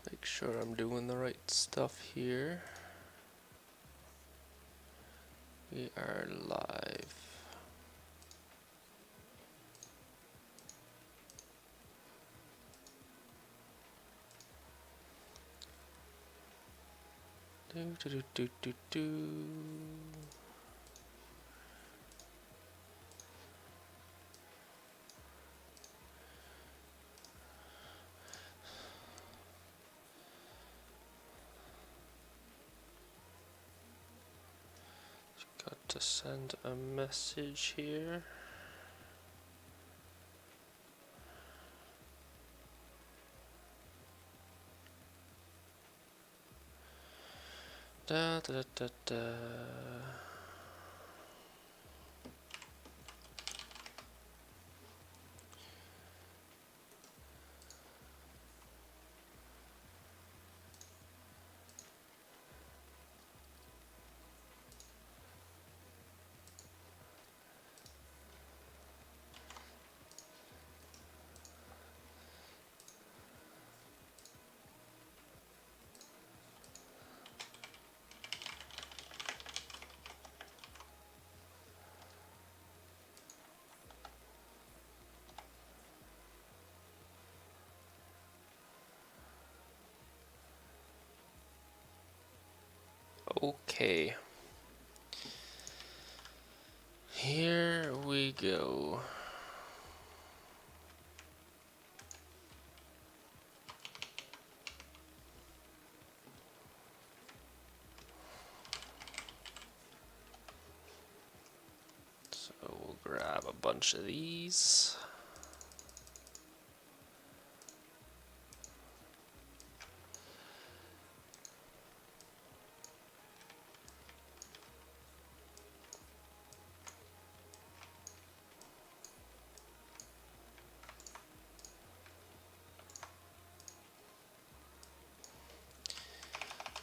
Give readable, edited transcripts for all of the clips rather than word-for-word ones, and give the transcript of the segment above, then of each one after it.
Make sure I'm doing the right stuff here. We are live. Do. Got to send a message here. Da da da da. Okay. Here we go. So we'll grab a bunch of these.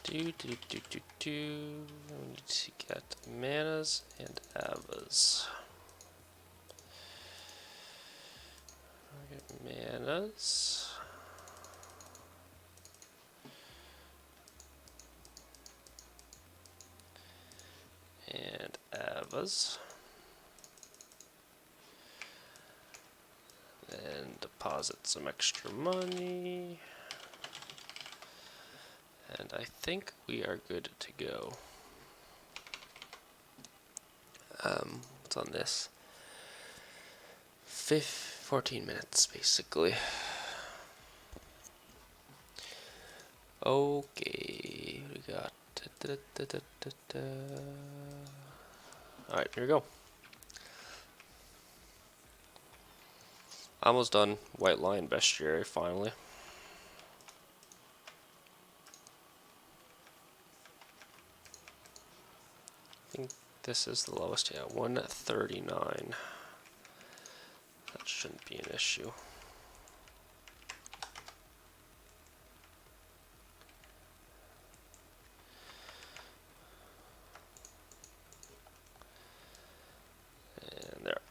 We need to get manas and avas. Get manas. And avas. And deposit some extra money. And I think we are good to go. What's on this? 14 minutes, basically. Okay, we got. Alright, here we go. Almost done. White Lion Bestiary, finally. I think this is the lowest, yeah, 139. That shouldn't be an issue. And there.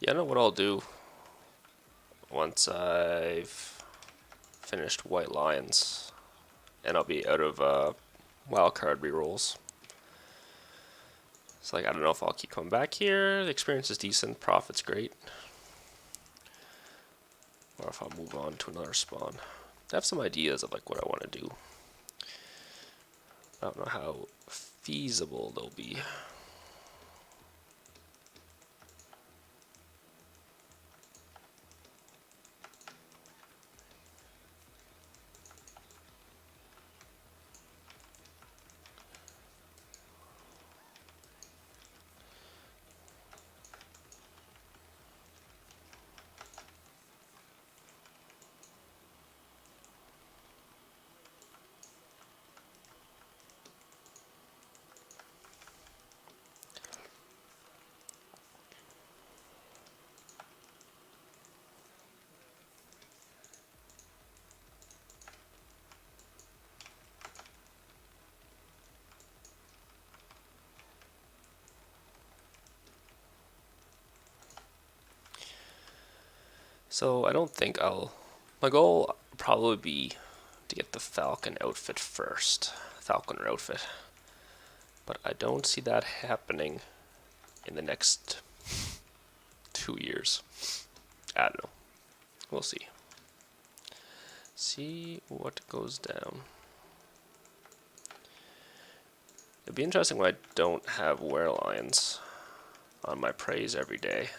Yeah, I know what I'll do once I've finished White Lions, and I'll be out of wildcard rerolls. It's like, I don't know if I'll keep coming back here. The experience is decent, profit's great. Or if I'll move on to another spawn. I have some ideas of like what I want to do. I don't know how feasible they'll be. So I don't think I'll... My goal would probably be to get the Falcon outfit first. Falconer outfit. But I don't see that happening in the next 2 years. I don't know. We'll see. See what goes down. It'd be interesting when I don't have Werelions on my praise every day.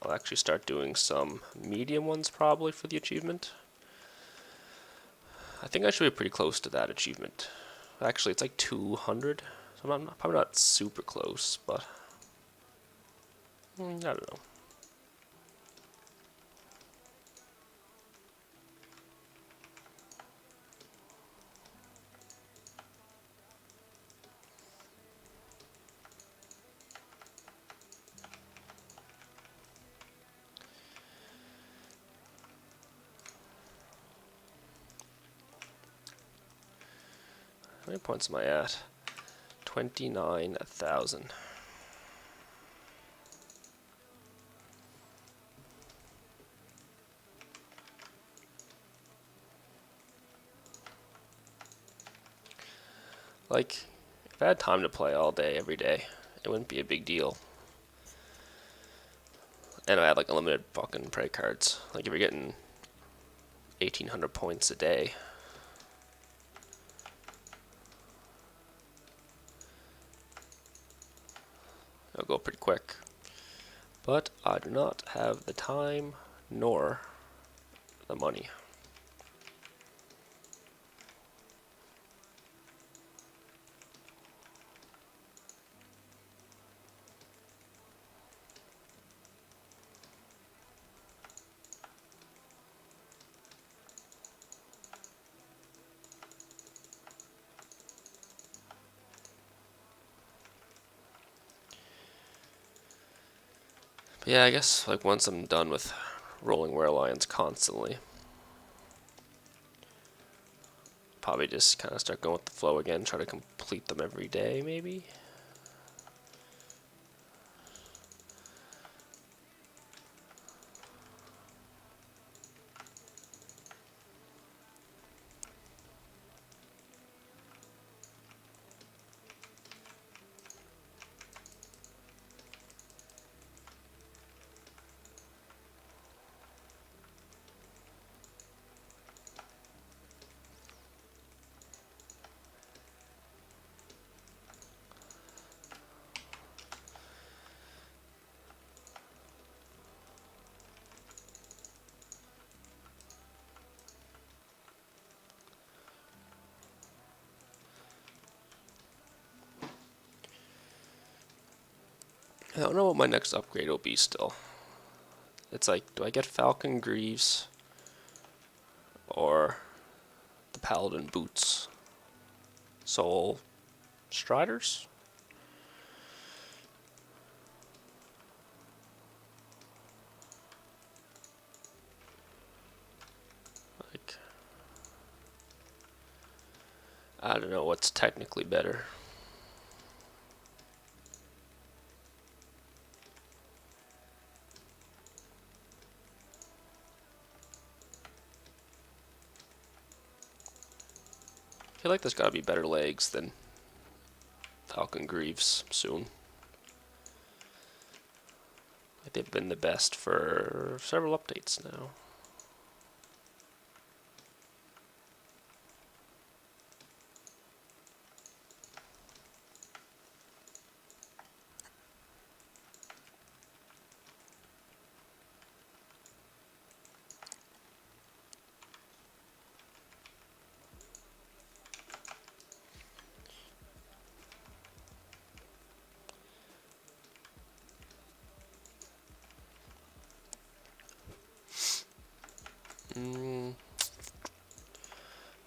I'll actually start doing some medium ones probably for the achievement. I think I should be pretty close to that achievement. Actually, it's like 200, so I'm probably not super close, but I don't know. How many points am I at? 29,000. Like, if I had time to play all day, every day, it wouldn't be a big deal. And I had like unlimited fucking prey cards. Like if you're getting 1,800 points a day, it'll go pretty quick. But I do not have the time nor the money. But yeah, I guess like once I'm done with rolling Werelions constantly, probably just kind of start going with the flow again, try to complete them every day maybe. I don't know what my next upgrade will be still. It's like, do I get Falcon Greaves or the Paladin Boots? Soul Striders? Like, I don't know what's technically better. I feel like there's gotta be better legs than Falcon Greaves soon. Like they've been the best for several updates now.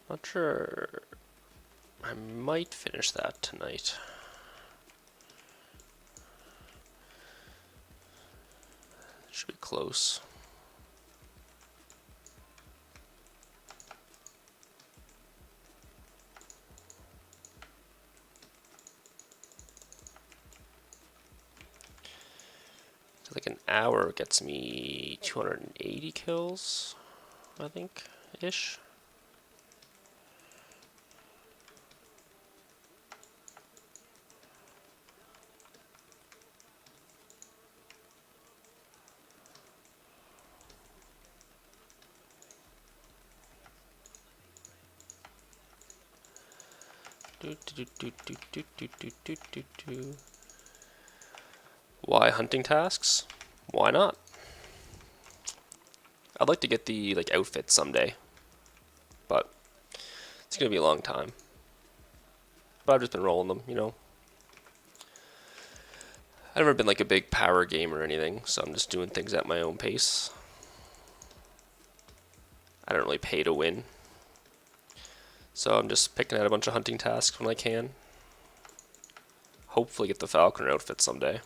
Not sure. I might finish that tonight. Should be close. Like an hour gets me 280 kills, I think, ish. Why hunting tasks? Why not? I'd like to get the outfit someday, but it's gonna be a long time. But I've just been rolling them, you know. I've never been like a big power gamer or anything, so I'm just doing things at my own pace. I don't really pay to win, so I'm just picking out a bunch of hunting tasks when I can. Hopefully get the falconer outfit someday.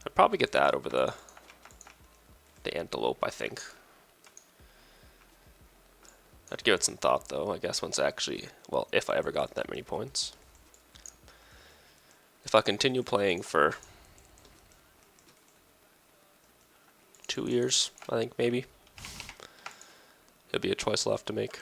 I'd probably get that over the antelope, I think. I'd give it some thought though, I guess, once I actually, well, if I ever got that many points. If I continue playing for 2 years, I think maybe, it'll be a choice I'll have to make.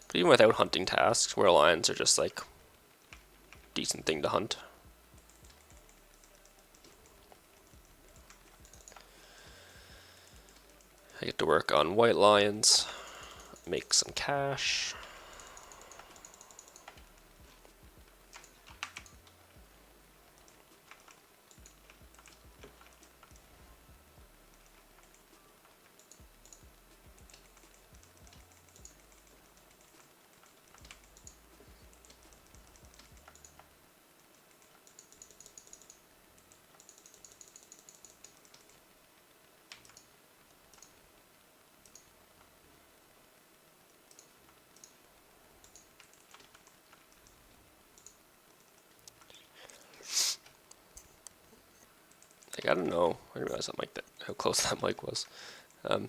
But even without hunting tasks, Werelions are just like decent thing to hunt. I get to work on white lions, make some cash. Like, I don't know. I didn't realize how close that mic was. I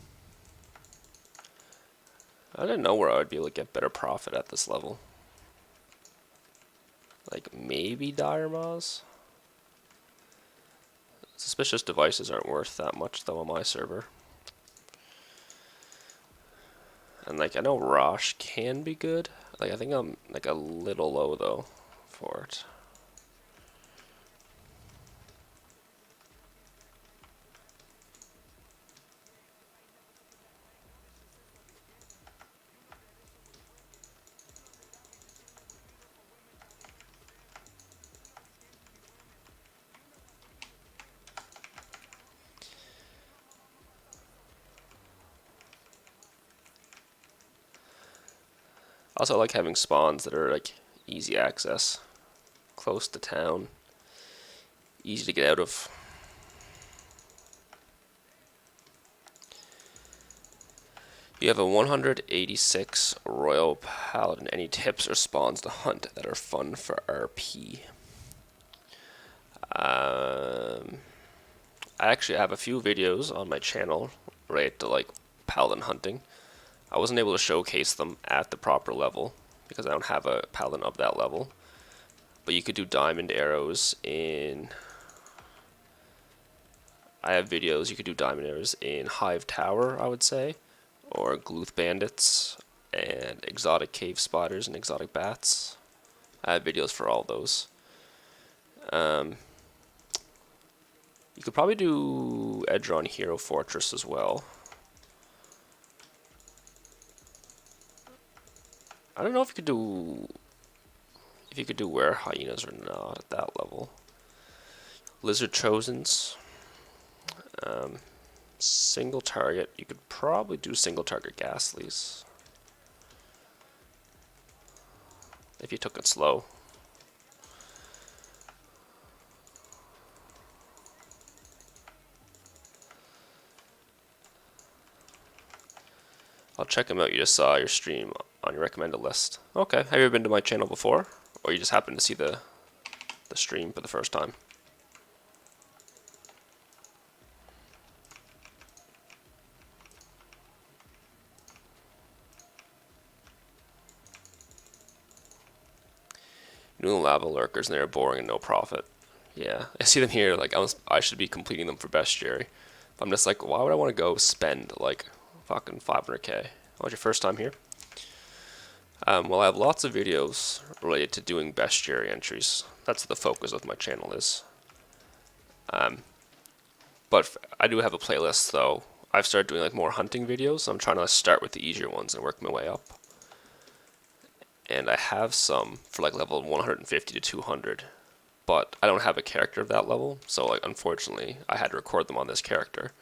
didn't know where I would be able to get better profit at this level. Like, maybe dire maws? Suspicious devices aren't worth that much though on my server. And like, I know Rosh can be good. Like, I think I'm like a little low though for it. Also, I like having spawns that are like easy access, close to town, easy to get out of. You have a 186 Royal Paladin. Any tips or spawns to hunt that are fun for RP? I actually have a few videos on my channel related to like Paladin hunting. I wasn't able to showcase them at the proper level because I don't have a Paladin of that level. But you could do diamond arrows in... I have videos, you could do diamond arrows in Hive Tower, I would say, or Gluth Bandits, and exotic cave spiders and exotic bats. I have videos for all those. You could probably do Edron Hero Fortress as well. I don't know if you could do were hyenas or not at that level. Lizard Chosens. Single target. You could probably do single target Ghastlies if you took it slow. I'll check him out. You just saw your stream on your recommended list. Okay. Have you ever been to my channel before? Or you just happened to see the stream for the first time? New lava lurkers, and they're boring and no profit. Yeah, I see them here, like, I should be completing them for Bestiary. I'm just like, why would I want to go spend, like, fucking 500k? What's your first time here? Well, I have lots of videos related to doing Bestiary entries. That's what the focus of my channel is. But I do have a playlist, though. I've started doing, like, more hunting videos. So I'm trying to start with the easier ones and work my way up. And I have some for, like, level 150 to 200. But I don't have a character of that level, so like unfortunately I had to record them on this character.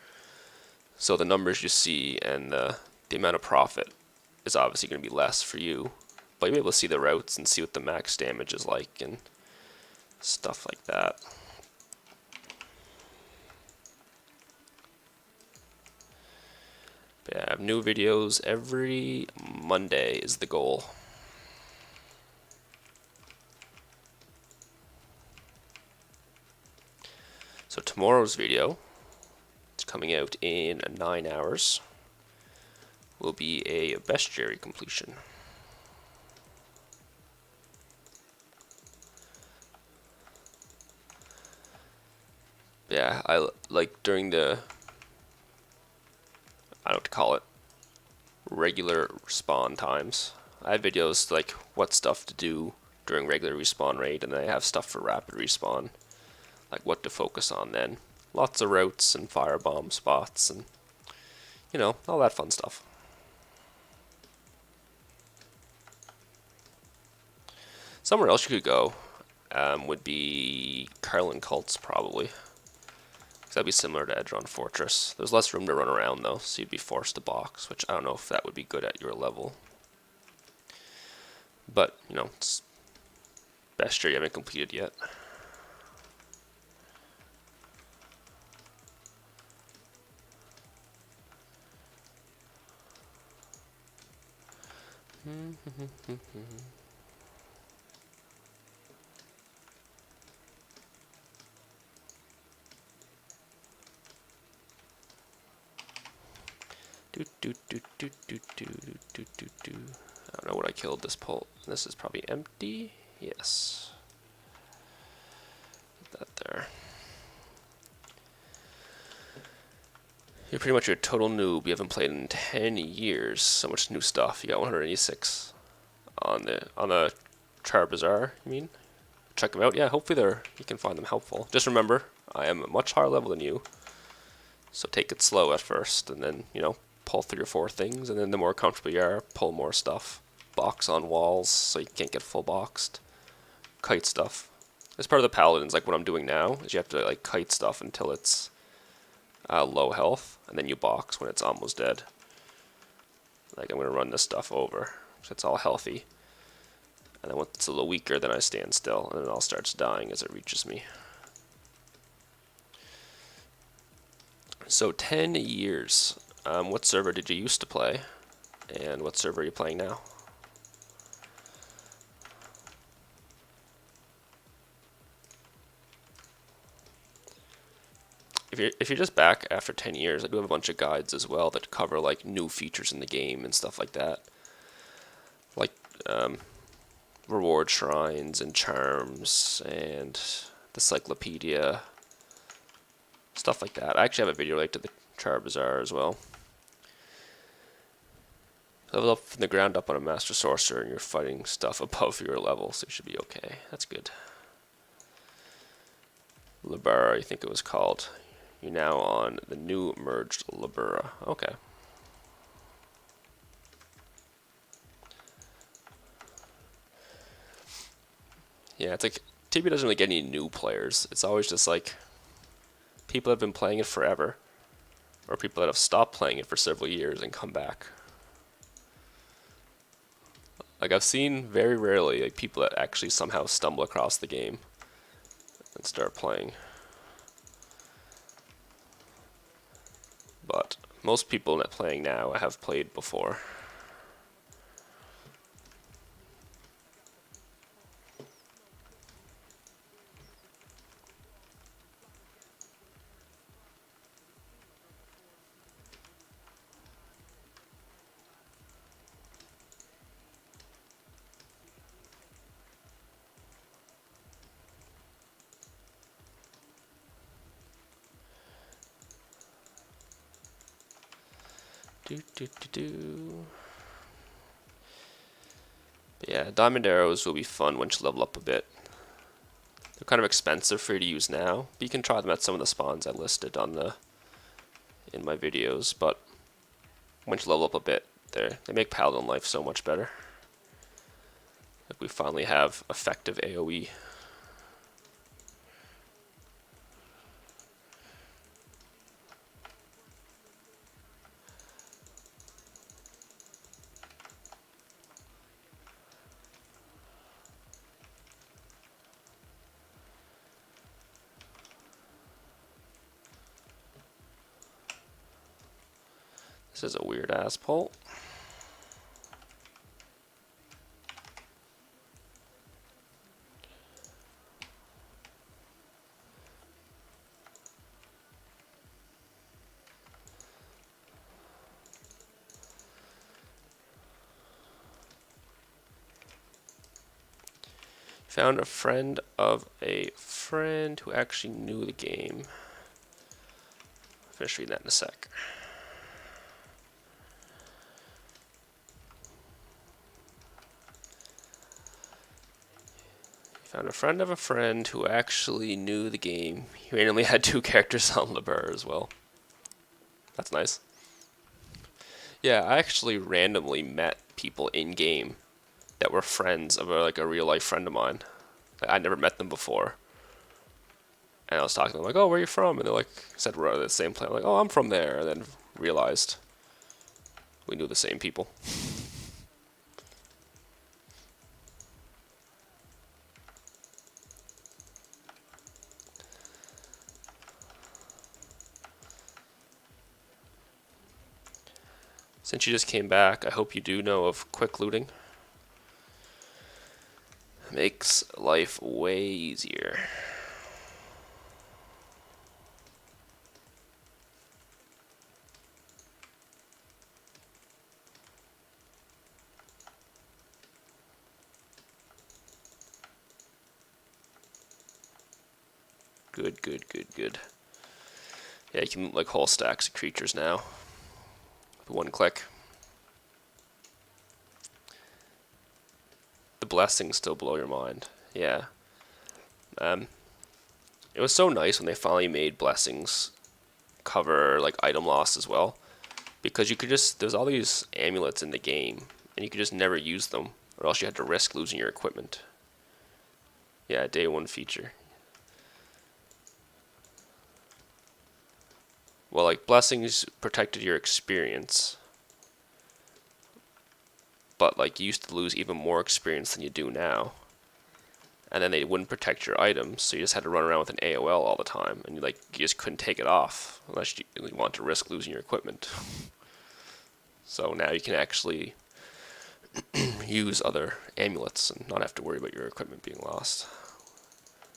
So the numbers you see and the amount of profit is obviously going to be less for you, but you'll be able to see the routes and see what the max damage is like and stuff like that. But yeah, I have new videos every Monday is the goal. So tomorrow's video, it's coming out in 9 hours, will be a Bestiary completion. Yeah, I like during the, I don't know what to call it, regular respawn times. I have videos like what stuff to do during regular respawn rate, and then I have stuff for rapid respawn. Like what to focus on then. Lots of routes and firebomb spots and, you know, all that fun stuff. Somewhere else you could go would be Carlin Cults, probably. Because that'd be similar to Edron Fortress. There's less room to run around, though, so you'd be forced to box, which I don't know if that would be good at your level. But, you know, it's Bestiary you haven't completed yet. I don't know what I killed this pole. This is probably empty. Yes. Put that there. You're pretty much a total noob. You haven't played in 10 years. So much new stuff. You got 186 on the Char Bazaar, you mean? Check them out. Yeah, hopefully you can find them helpful. Just remember, I am a much higher level than you. So take it slow at first, and then, you know, pull 3 or 4 things, and then the more comfortable you are, pull more stuff. Box on walls so you can't get full boxed. Kite stuff. As part of the paladins, like what I'm doing now, is you have to like kite stuff until it's low health, and then you box when it's almost dead. Like I'm going to run this stuff over, so it's all healthy. And then when it's a little weaker, then I stand still, and it all starts dying as it reaches me. So 10 years. What server did you used to play? And what server are you playing now? If you're just back after 10 years, I do have a bunch of guides as well that cover like new features in the game and stuff like that. Like reward shrines and charms and the cyclopedia. Stuff like that. I actually have a video related to the Char Bazaar as well. Level up from the ground up on a Master Sorcerer and you're fighting stuff above your level, so you should be okay. That's good. Libera, I think it was called. You're now on the new merged Libera. Okay. Yeah, it's like TB doesn't really get any new players. It's always just like people have been playing it forever, or people that have stopped playing it for several years and come back. Like I've seen very rarely like people that actually somehow stumble across the game and start playing. But Most people that playing now have played before. Yeah, diamond arrows will be fun once you level up a bit. They're kind of expensive for you to use now, but you can try them at some of the spawns I listed in my videos. But once you level up a bit, they make paladin life so much better. Like we finally have effective AoE. This is a weird ass pole. Found a friend of a friend who actually knew the game. I'll finish reading that in a sec. Found a friend of a friend who actually knew the game. He randomly had 2 characters on Liber as well. That's nice. Yeah, I actually randomly met people in game that were friends of a real life friend of mine. I never met them before. And I was talking to them like, "Oh, where are you from?" And they're like, said we're at the same place. I'm like, "Oh, I'm from there." And then realized we knew the same people. Since you just came back, I hope you do know of quick looting. Makes life way easier. Good, good, good, good. Yeah, you can loot like whole stacks of creatures now with 1 click. The blessings still blow your mind. Yeah. It was so nice when they finally made blessings cover like item loss as well, because you could just there's all these amulets in the game and you could just never use them, or else you had to risk losing your equipment. Yeah, day 1 feature. Well, like blessings protected your experience, but like you used to lose even more experience than you do now. And then they wouldn't protect your items, so you just had to run around with an AOL all the time, and you just couldn't take it off unless you really want to risk losing your equipment. So now you can actually use other amulets and not have to worry about your equipment being lost,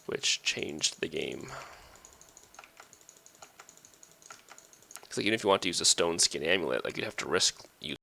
which changed the game. Because like, even if you want to use a stone skin amulet, like you'd have to risk using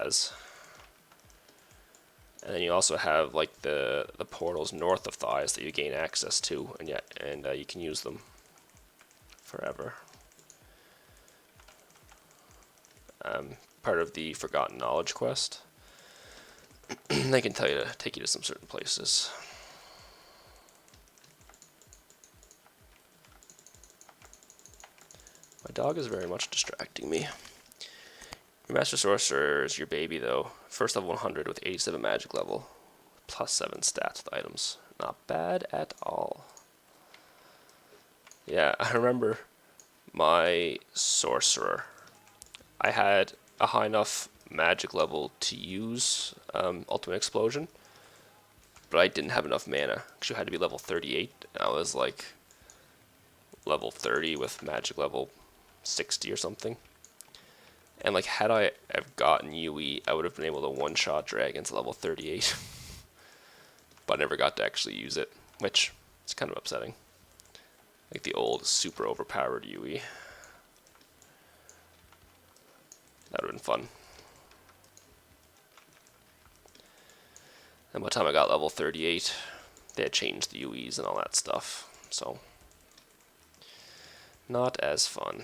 has. And then you also have like the portals north of Thighs that you gain access to, and you can use them forever. Part of the Forgotten Knowledge quest. They can tell you to take you to some certain places. My dog is very much distracting me. Your Master Sorcerer is your baby though. First level 100 with 87 magic level. Plus 7 stats with items. Not bad at all. Yeah, I remember my Sorcerer. I had a high enough magic level to use Ultimate Explosion, but I didn't have enough mana. Because you had to be level 38, and I was like level 30 with magic level 60 or something. And like, had I have gotten UE, I would have been able to one-shot dragons level 38. But I never got to actually use it, which is kind of upsetting. Like the old super overpowered UE. That would have been fun. And by the time I got level 38, they had changed the UEs and all that stuff. So, not as fun.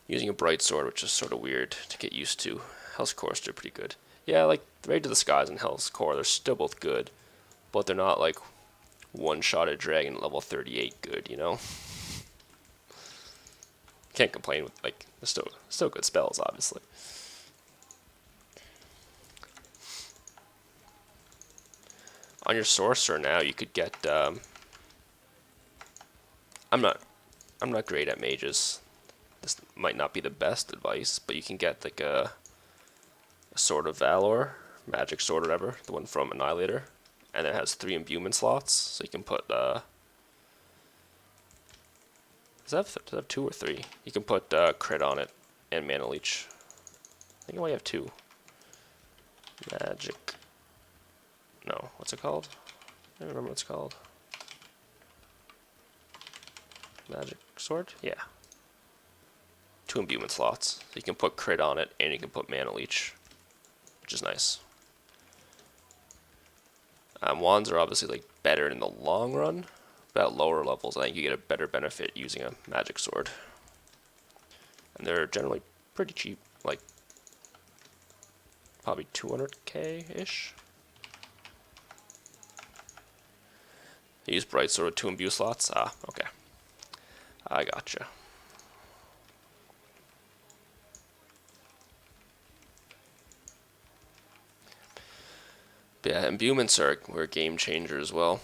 Using a bright sword, which is sort of weird to get used to. Hell's Core are pretty good. Yeah, like Raid to the Skies and Hell's Core, they're still both good, but they're not like one-shotted dragon level 38 good, you know? Can't complain with, like, they're still good spells, obviously. On your Sorcerer now, you could get, I'm not great at mages. This might not be the best advice, but you can get like a Sword of Valor, magic sword or whatever, the one from Annihilator, and it has 3 imbuement slots, so you can put, does that have 2 or 3? You can put crit on it and mana leech. I think it might have 2. Magic, no, what's it called? I don't remember what it's called. Magic sword? Yeah. 2 imbuement slots. So you can put crit on it, and you can put mana leech, which is nice. Wands are obviously like better in the long run, but at lower levels I think you get a better benefit using a magic sword. And they're generally pretty cheap, like probably 200k-ish. Use bright sword with 2 imbue slots? Ah, okay. I gotcha. But yeah, imbuements were a game changer as well.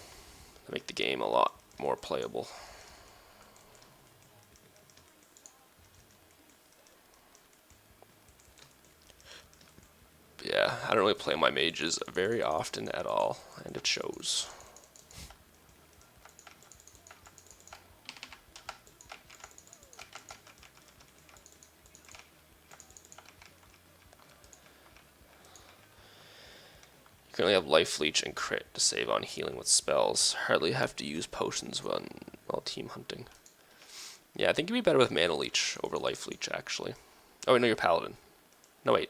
They make the game a lot more playable. But yeah, I don't really play my mages very often at all, and it shows. You currently have Life Leech and Crit to save on healing with spells. Hardly have to use potions while team hunting. Yeah, I think you'd be better with Mana Leech over Life Leech, actually. Oh, wait, no, you're Paladin. No, wait.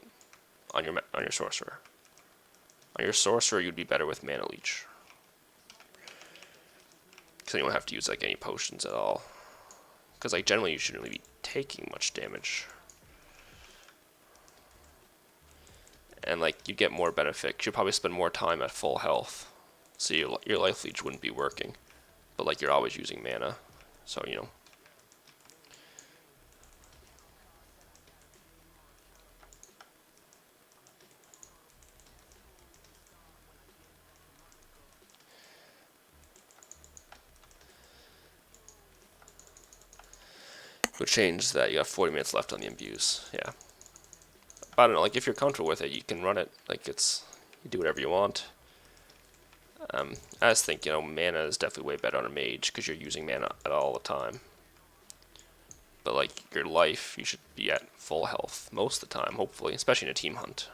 On your Sorcerer. On your Sorcerer, you'd be better with Mana Leech. Because you don't have to use, like, any potions at all. Because, like, generally you shouldn't really be taking much damage. And like you get more benefit, 'cause you'll probably spend more time at full health, so your life leech wouldn't be working, but like you're always using mana, so you know. We'll change that. You got 40 minutes left on the imbues. Yeah, I don't know. Like if you're comfortable with it, you can run it. Like you do whatever you want. I just think, you know, mana is definitely way better on a mage because you're using mana at all the time. But like your life, you should be at full health most of the time, hopefully, especially in a team hunt.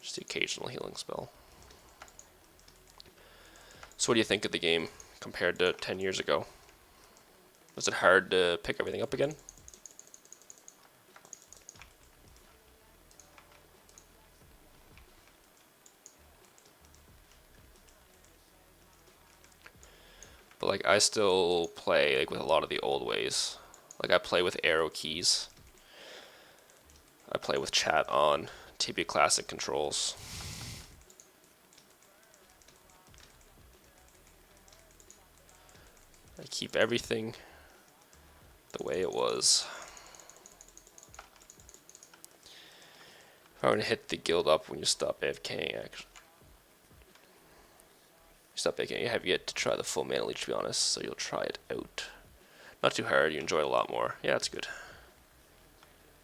Just the occasional healing spell. So what do you think of the game compared to 10 years ago? Was it hard to pick everything up again? But like I still play like with a lot of the old ways. Like I play with arrow keys. I play with chat on TB Classic controls. I keep everything the way it was. If I were to hit the guild up when you stop AFKing, actually. You stop AFKing, you have yet to try the full mana leech, to be honest, so you'll try it out. Not too hard, you enjoy it a lot more. Yeah, that's good.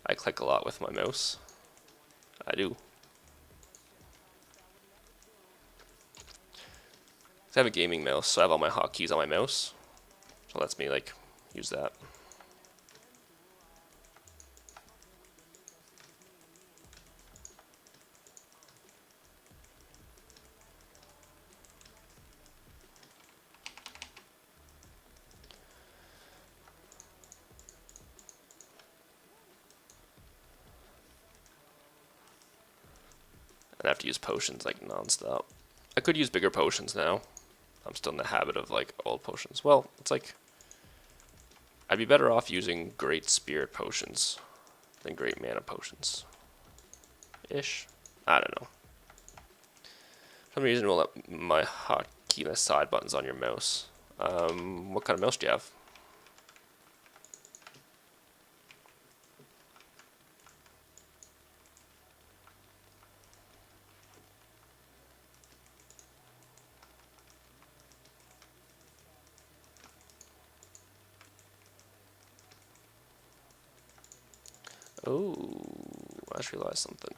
I click a lot with my mouse. I do. I have a gaming mouse, so I have all my hotkeys on my mouse. So it lets me like use that. And I have to use potions like non-stop. I could use bigger potions now. I'm still in the habit of like old potions. Well, it's like I'd be better off using great spirit potions than great mana potions. Ish. I don't know. For some reason, we'll let my hotkey side buttons on your mouse. What kind of mouse do you have? Oh, I just realized something.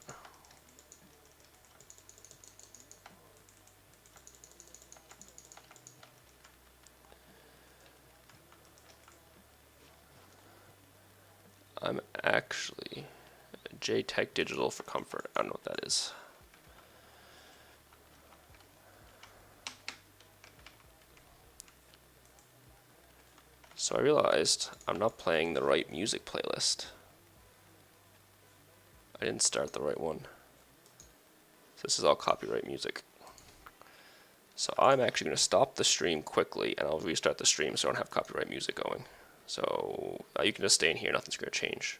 I'm actually J-Tech Digital for Comfort. I don't know what that is. So I realized I'm not playing the right music playlist. I didn't start the right one. So this is all copyright music. So I'm actually going to stop the stream quickly and I'll restart the stream so I don't have copyright music going. So you can just stay in here, nothing's going to change.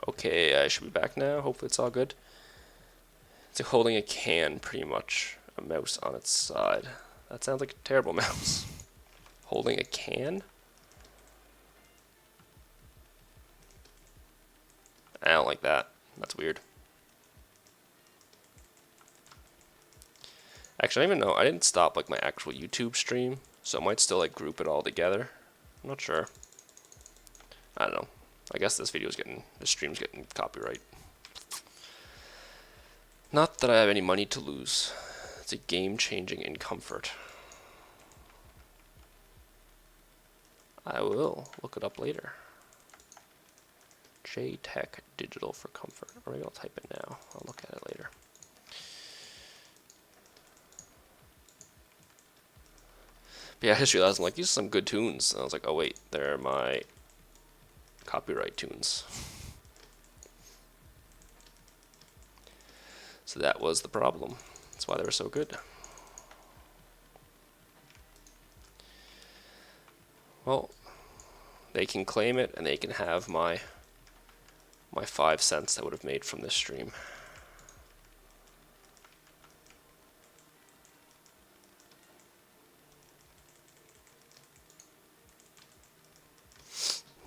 Okay, I should be back now. Hopefully it's all good. It's like holding a can, pretty much. A mouse on its side. That sounds like a terrible mouse. Holding a can? I don't like that. That's weird. Actually, I don't even know. I didn't stop like my actual YouTube stream, so I might still like group it all together. I'm not sure. I don't know. I guess this stream's getting copyright. Not that I have any money to lose. It's a game changing in comfort. I will look it up later. J-Tech Digital for Comfort. Or maybe I'll type it now. I'll look at it later. But yeah, I just realized I'm like, these are some good tunes. And I was like, oh wait, they're my copyright tunes. So that was the problem. That's why they were so good. Well, they can claim it and they can have my 5 cents I would have made from this stream.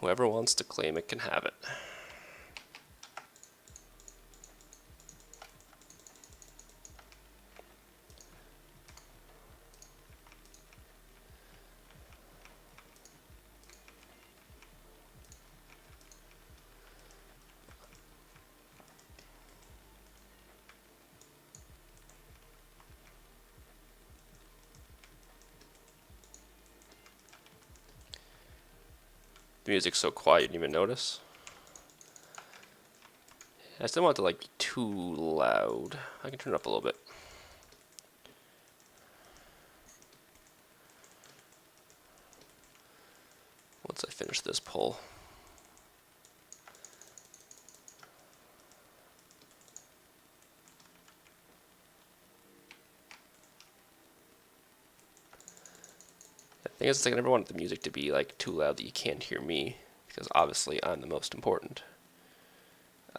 Whoever wants to claim it can have it. the music's so quiet you didn't even notice. I still want it to like be too loud. I can turn it up a little bit. Once I finish this pull. The thing is, it's like I never want the music to be like too loud that you can't hear me, because obviously I'm the most important.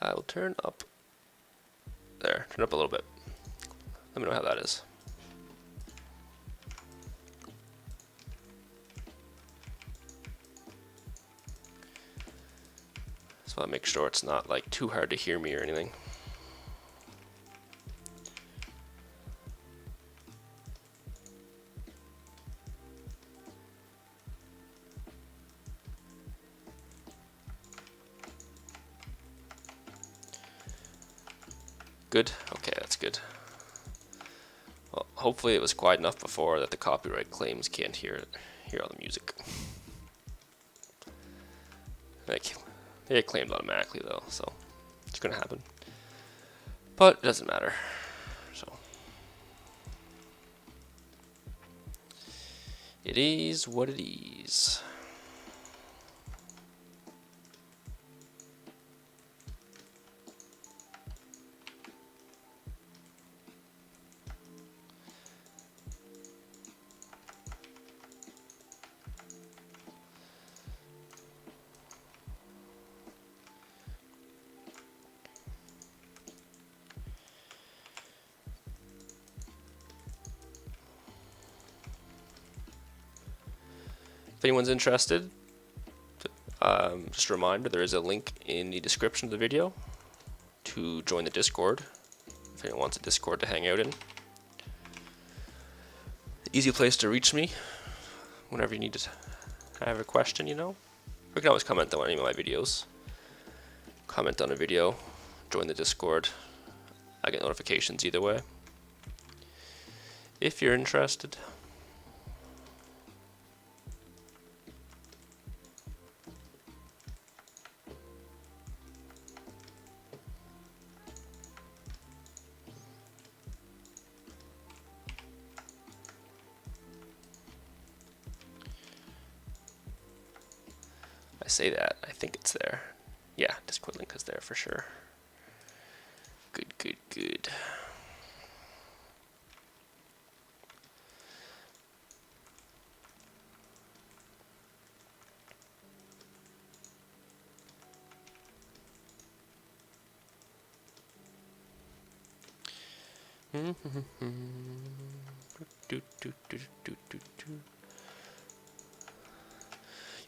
I will turn up there, turn up a little bit. Let me know how that is. So I'll make sure it's not like too hard to hear me or anything. Good? Okay, that's good. Well, hopefully it was quiet enough before that the copyright claims can't hear all the music. They get claimed automatically though, so it's gonna happen. But it doesn't matter. So it is what it is. If anyone's interested, just a reminder, there is a link in the description of the video to join the Discord, if anyone wants a Discord to hang out in. Easy place to reach me whenever you need to have a question, you know. You can always comment on any of my videos. Comment on a video, join the Discord. I get notifications either way. If you're interested. I say that, I think it's there. Yeah, Discord link is there for sure. Good, good, good.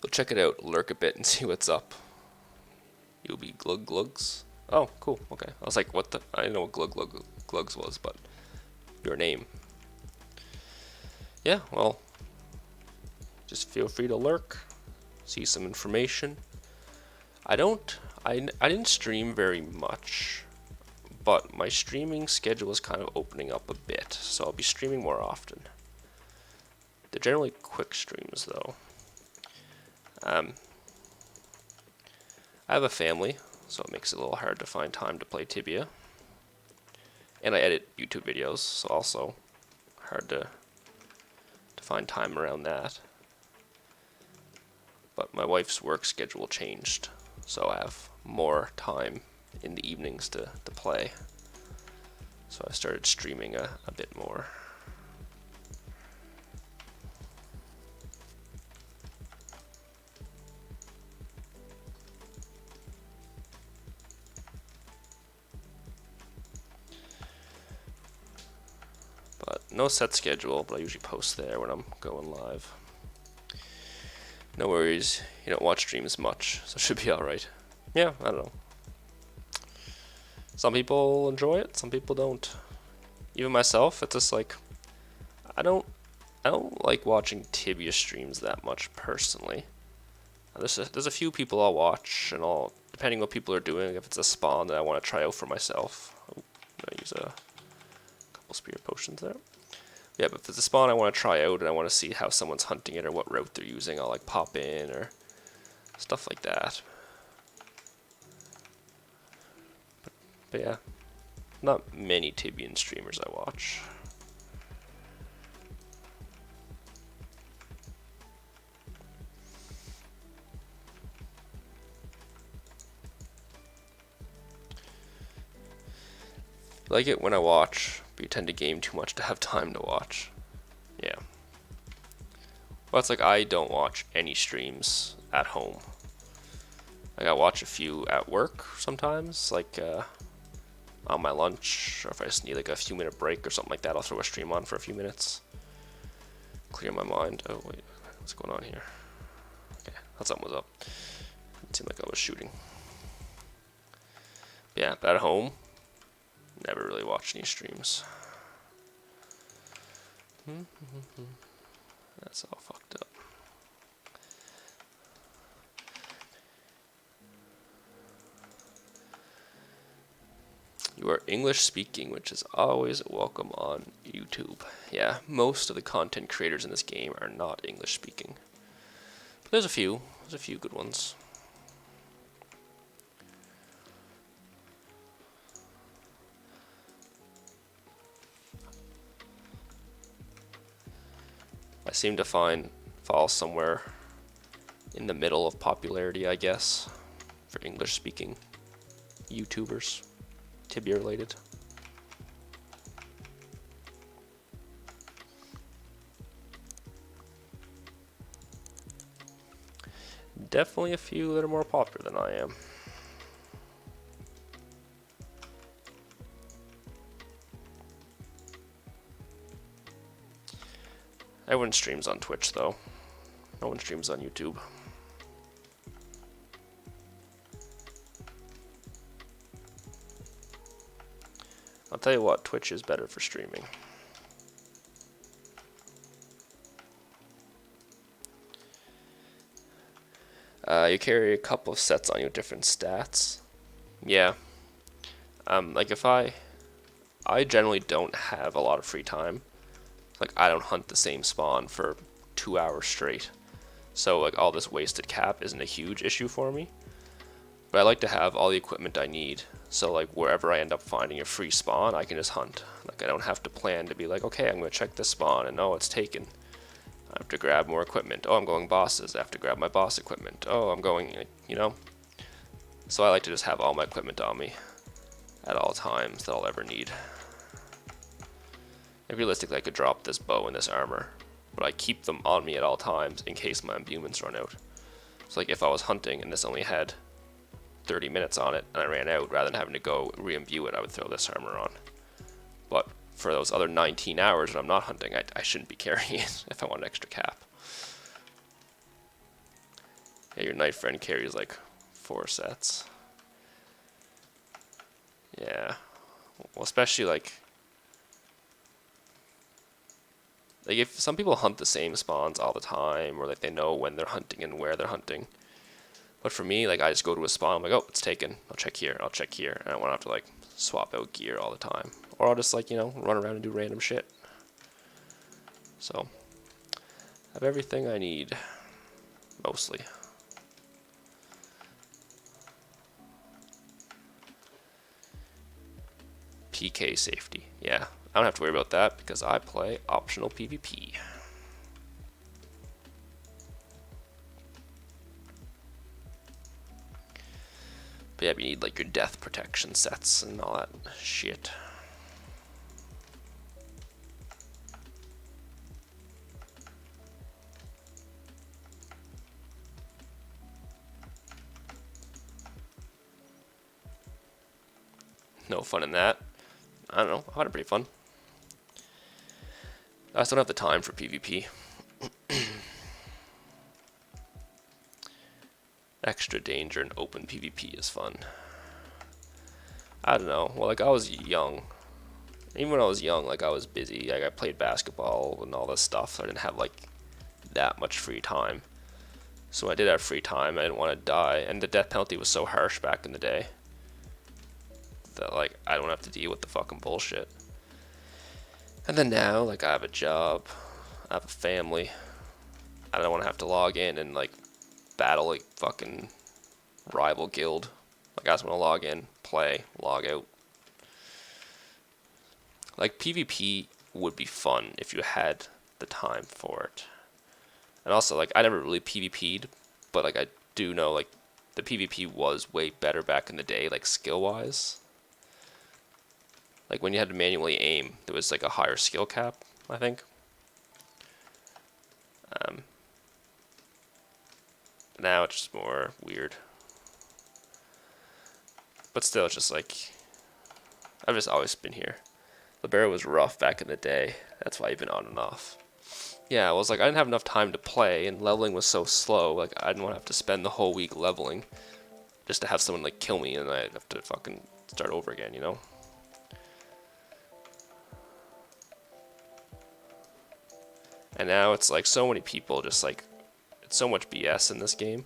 You'll check it out, lurk a bit, and see what's up. You'll be glug glugs. Oh, cool. Okay. I was like, what the? I didn't know what glug glugs was, but your name. Yeah. Well, just feel free to lurk, see some information. I didn't stream very much, but my streaming schedule is kind of opening up a bit, so I'll be streaming more often. They're generally quick streams, though. I have a family, so it makes it a little hard to find time to play Tibia. And I edit YouTube videos, so also hard to find time around that. But my wife's work schedule changed, so I have more time in the evenings to play. So I started streaming a bit more. But no set schedule, but I usually post there when I'm going live. No worries, you don't watch streams much, so it should be alright. Yeah, I don't know. Some people enjoy it, some people don't. Even myself, it's just like I don't like watching Tibia streams that much personally. There's a few people I'll watch, and depending what people are doing, if it's a spawn that I want to try out for myself. I use a couple spirit potions there. Yeah, but if it's a spawn I want to try out and I want to see how someone's hunting it or what route they're using, I'll like pop in or stuff like that. But yeah, not many Tibian streamers I watch. I like it when I watch, but you tend to game too much to have time to watch. Yeah. Well, it's like I don't watch any streams at home. Like I watch a few at work sometimes, like on my lunch, or if I just need like a few minute break or something like that, I'll throw a stream on for a few minutes. Clear my mind. Oh wait, what's going on here? Okay, thought something was up. It seemed like I was shooting. Yeah, but at home, never really watch any streams. That's all fucked up. You are English speaking, which is always welcome on YouTube. Yeah, most of the content creators in this game are not English speaking. But there's a few good ones. I seem to fall somewhere in the middle of popularity, I guess, for English speaking YouTubers, Tibia related. Definitely a few that are more popular than I am. Everyone streams on Twitch though. No one streams on YouTube. I'll tell you what, Twitch is better for streaming. You carry a couple of sets on you, different stats. Yeah. Like if I generally don't have a lot of free time. Like I don't hunt the same spawn for 2 hours straight. So like all this wasted cap isn't a huge issue for me. But I like to have all the equipment I need. So like wherever I end up finding a free spawn, I can just hunt. Like I don't have to plan to be like, okay, I'm gonna check this spawn and oh, it's taken. I have to grab more equipment. Oh, I'm going bosses. I have to grab my boss equipment. Oh, I'm going, you know. So I like to just have all my equipment on me at all times that I'll ever need. And realistically, I could drop this bow and this armor, but I keep them on me at all times in case my imbuments run out. So like if I was hunting and this only had 30 minutes on it and I ran out, rather than having to go re-imbue it, I would throw this armor on. But for those other 19 hours when I'm not hunting, I shouldn't be carrying it if I want an extra cap. Yeah, your knight friend carries like 4 sets. Yeah. Well, especially like if some people hunt the same spawns all the time, or like they know when they're hunting and where they're hunting. But for me, like I just go to a spawn, I'm like, oh, it's taken. I'll check here, and I won't have to like swap out gear all the time. Or I'll just like, you know, run around and do random shit. So, I have everything I need, mostly. PK safety, yeah. I don't have to worry about that because I play optional PvP. But yeah, you need like your death protection sets and all that shit. No fun in that. I don't know, I had it pretty fun. I just don't have the time for PvP. Extra danger and open PvP is fun. I don't know. Well, like I was young. Even when I was young, like I was busy. Like I played basketball and all this stuff. So I didn't have like that much free time. So when I did have free time, I didn't want to die. And the death penalty was so harsh back in the day that like I don't have to deal with the fucking bullshit. And then now, like I have a job, I have a family. I don't want to have to log in and like battle like fucking rival guild. Like I just want to log in, play, log out. Like PvP would be fun if you had the time for it. And also like I never really PvP'd, but like I do know like the PvP was way better back in the day, like skill wise. Like when you had to manually aim, there was like a higher skill cap, I think. Now it's just more weird. But still, it's just like, I've just always been here. Libero was rough back in the day. That's why I've been on and off. Yeah, well, it was like I didn't have enough time to play, and leveling was so slow. Like I didn't want to have to spend the whole week leveling just to have someone like kill me, and I'd have to fucking start over again, you know? And now it's like so many people just like, it's so much BS in this game.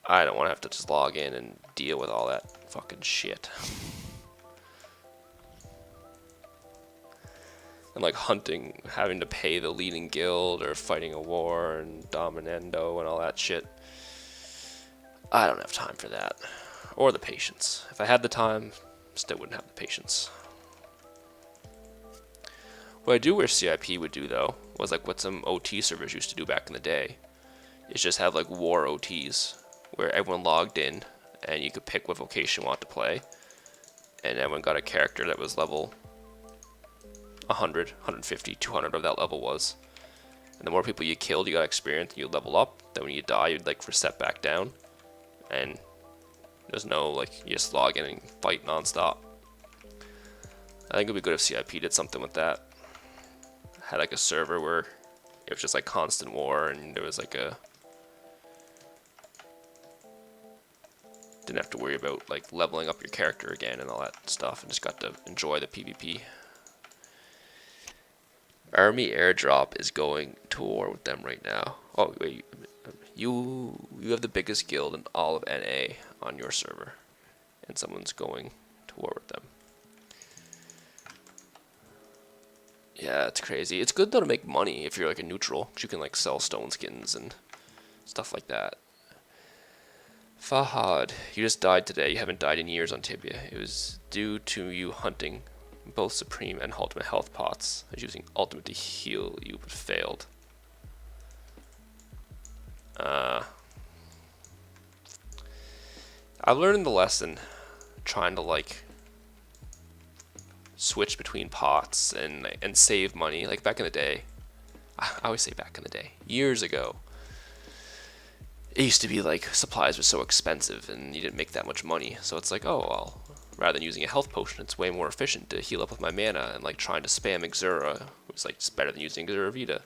I don't want to have to just log in and deal with all that fucking shit. And like hunting, having to pay the leading guild or fighting a war and dominendo and all that shit. I don't have time for that. Or the patience. If I had the time, still wouldn't have the patience. What I do wish CIP would do though, was like what some OT servers used to do back in the day, is just have like war OTs, where everyone logged in, and you could pick what vocation you want to play, and everyone got a character that was level 100, 150, 200 of that level was. And the more people you killed, you got experience, you level up. Then when you die, you'd like reset back down. And there's no like, you just log in and fight non-stop. I think it would be good if CIP did something with that. Had like a server where it was just like constant war, and there was like a, didn't have to worry about like leveling up your character again and all that stuff, and just got to enjoy the PvP. Army airdrop is going to war with them right now. Oh wait, you have the biggest guild in all of NA on your server, and someone's going to war with them. Yeah, it's crazy. It's good though to make money if you're like a neutral, because you can like sell stone skins and stuff like that. Fahad, you just died today. You haven't died in years on Tibia. It was due to you hunting both Supreme and Ultimate health pots. I was using Ultimate to heal you, but failed. I've learned the lesson trying to like switch between pots and save money. Like back in the day, I always say back in the day, years ago, it used to be like supplies were so expensive and you didn't make that much money. So it's like, oh, well, rather than using a health potion, it's way more efficient to heal up with my mana, and like trying to spam Exura was like just better than using Exura Vita.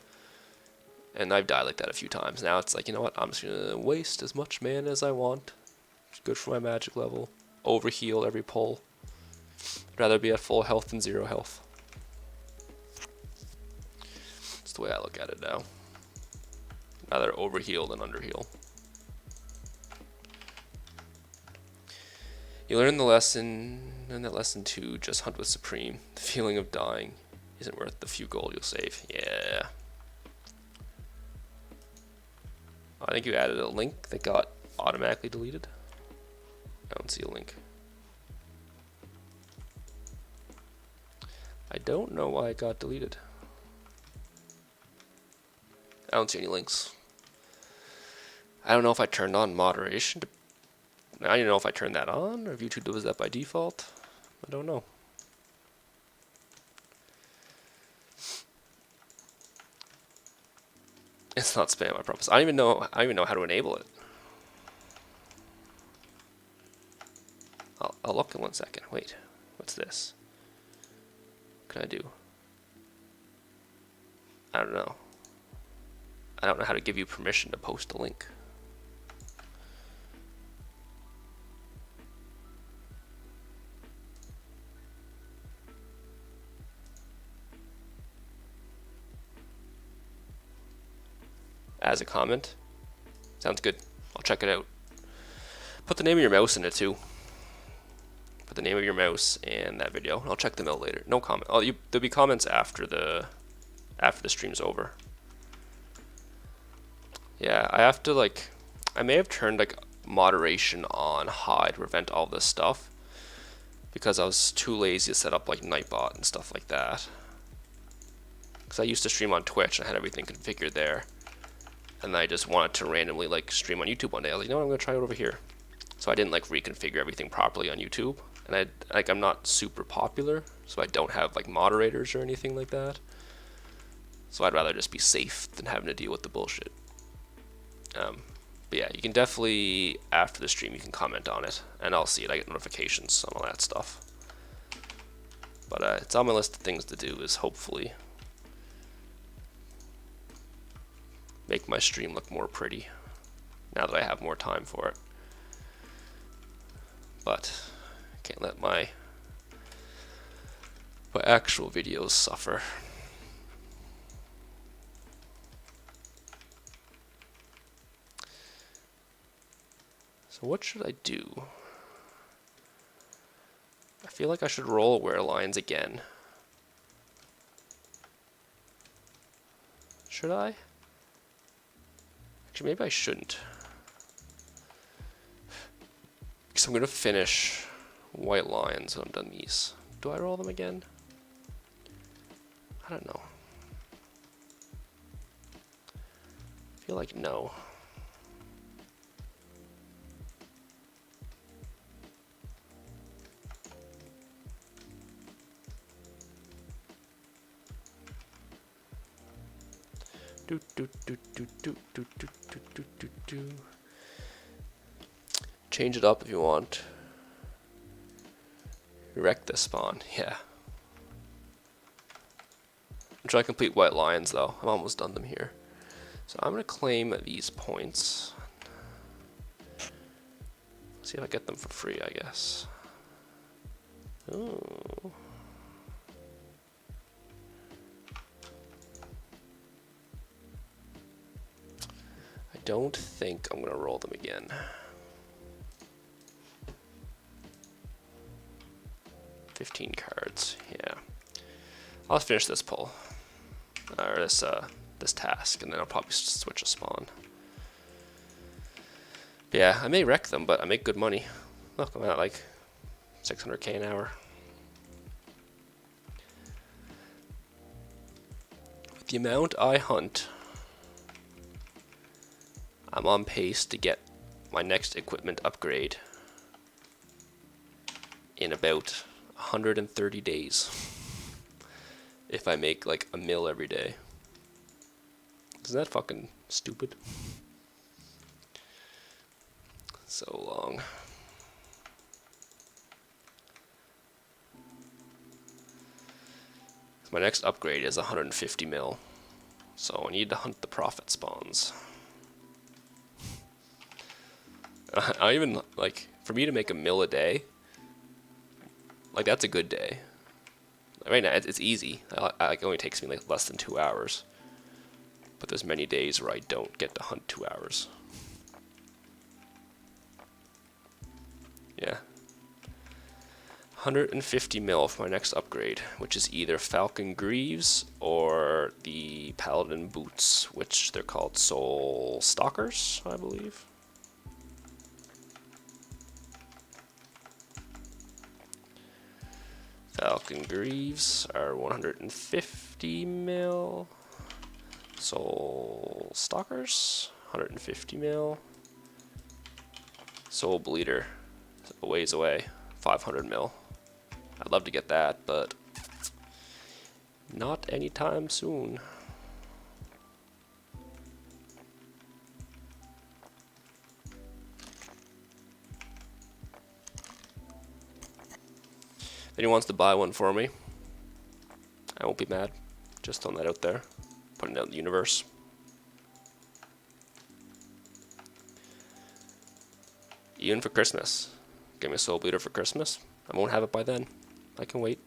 And I've died like that a few times. Now it's like, you know what, I'm just gonna waste as much mana as I want. It's good for my magic level. Overheal every pull. I'd rather be at full health than 0 health. That's the way I look at it now. Rather overheal than underheal. You learn the lesson, and that lesson 2, just hunt with Supreme. The feeling of dying isn't worth the few gold you'll save. Yeah. I think you added a link that got automatically deleted. I don't see a link. I don't know why it got deleted. I don't see any links. I don't know if I turned on moderation. I don't know if I turned that on, or if YouTube does that by default. I don't know. It's not spam, I promise. I don't even know how to enable it. I'll look in 1 second. Wait, what's this? What can I do? I don't know. I don't know how to give you permission to post a link. As a comment? Sounds good. I'll check it out. Put the name of your mouse in it too. Put the name of your mouse and that video. I'll check them out later. No comment. Oh, there'll be comments after the stream's over. Yeah, I have to like, I may have turned like moderation on high to prevent all this stuff because I was too lazy to set up like Nightbot and stuff like that. Because I used to stream on Twitch and I had everything configured there, and I just wanted to randomly like stream on YouTube one day. I was like, you know what, I'm gonna try it over here. So I didn't like reconfigure everything properly on YouTube, and I'm not super popular, so I don't have like moderators or anything like that. So I'd rather just be safe than having to deal with the bullshit. But yeah, you can definitely, after the stream, you can comment on it, and I'll see it. I get notifications on all that stuff. But it's on my list of things to do, is hopefully make my stream look more pretty now that I have more time for it. But can't let my actual videos suffer. So what should I do? I feel like I should roll Werelions again. Should I? Actually, maybe I shouldn't. Because I'm going to finish White Lions when I'm done these. Do I roll them again? I don't know. I feel like no. Do do do do do do do do do do do. Change it up if you want. Wreck this spawn, yeah. I'm trying to complete White Lions though. I'm almost done them here. So I'm gonna claim these points. See if I get them for free, I guess. Ooh. I don't think I'm gonna roll them again. 15 cards, yeah. I'll finish this pull, or this task, and then I'll probably switch a spawn. But yeah, I may wreck them, but I make good money. Look, I'm at like 600k an hour. With the amount I hunt, I'm on pace to get my next equipment upgrade in about 130 days. If I make like a mil every day. Isn't that fucking stupid? So long. My next upgrade is 150 mil. So I need to hunt the profit spawns. I even, like, for me to make a mil a day, like, that's a good day. Right now, it's easy. It only takes me like less than 2 hours. But there's many days where I don't get to hunt 2 hours. Yeah. 150 mil for my next upgrade, which is either Falcon Greaves or the Paladin Boots, which they're called Soul Stalkers, I believe. Falcon Greaves are 150 mil. Soul Stalkers, 150 mil. Soul Bleeder, a ways away, 500 mil. I'd love to get that, but not anytime soon. If anyone wants to buy one for me, I won't be mad. Just throwing that out there, putting it out in the universe. Even for Christmas. Give me a Soul Bleeder for Christmas. I won't have it by then. I can wait.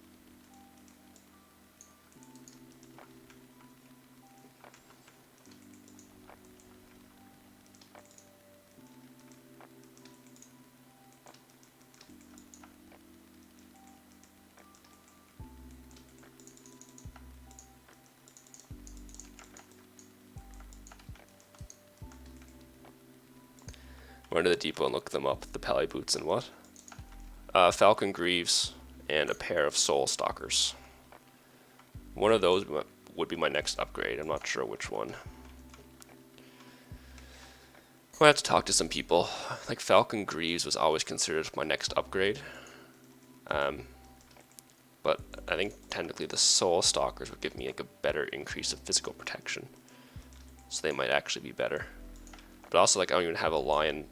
Run to the depot and look them up. The pally boots and what? Falcon Greaves and a pair of Soul Stalkers. One of those would be my next upgrade. I'm not sure which one. I have to talk to some people. Like Falcon Greaves was always considered my next upgrade. But I think technically the Soul Stalkers would give me like a better increase of physical protection. So they might actually be better. But also, like, I don't even have a Lion